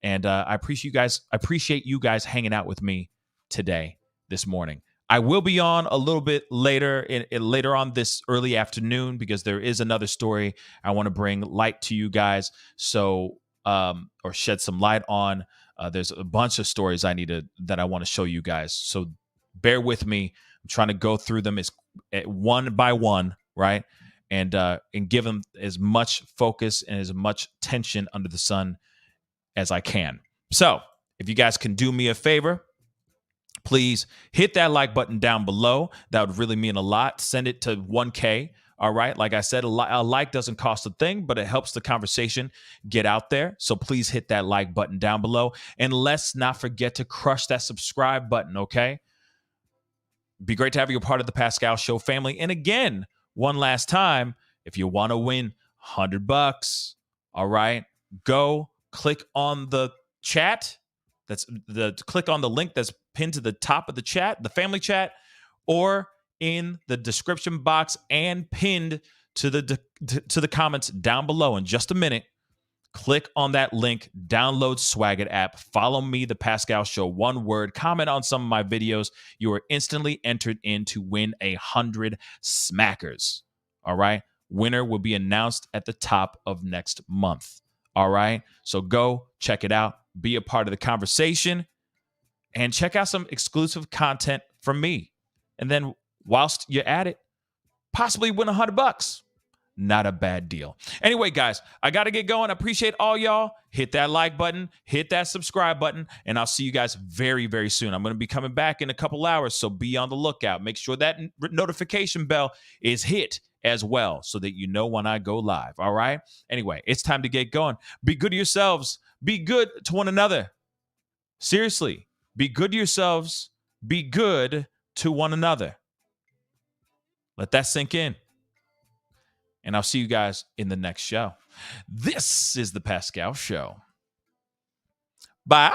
And I appreciate you guys hanging out with me today, this morning. I will be on a little bit later, later on this early afternoon, because there is another story I want to bring light to you guys. So, or shed some light on. There's a bunch of stories that I want to show you guys. So bear with me. I'm trying to go through them as one by one, right? And give them as much focus and as much tension under the sun as I can. So if you guys can do me a favor, please hit that like button down below. That would really mean a lot. Send it to 1K. All right. Like I said, a like doesn't cost a thing, but it helps the conversation get out there. So please hit that like button down below. And let's not forget to crush that subscribe button. Okay. Be great to have you a part of the Pascal Show family. And again, one last time, if you want to win $100, all right, go click on the chat. Click on the link that's pinned to the top of the chat, the family chat, or in the description box and pinned to the comments down below. In just a minute, click on that link, download Swagit app, follow me, The Pascal Show, one word, comment on some of my videos. You are instantly entered in to win 100 smackers. All right. Winner will be announced at the top of next month. All right. So go check it out, be a part of the conversation, and check out some exclusive content from me. And then whilst you're at it, possibly win $100. Not a bad deal. Anyway, guys, I got to get going. I appreciate all y'all. Hit that like button, hit that subscribe button, and I'll see you guys very, very soon. I'm going to be coming back in a couple hours, so be on the lookout. Make sure that notification bell is hit as well so that you know when I go live. All right? Anyway, it's time to get going. Be good to yourselves. Be good to one another. Seriously, be good to yourselves. Be good to one another. Let that sink in. And I'll see you guys in the next show. This is The Pascal Show. Bye.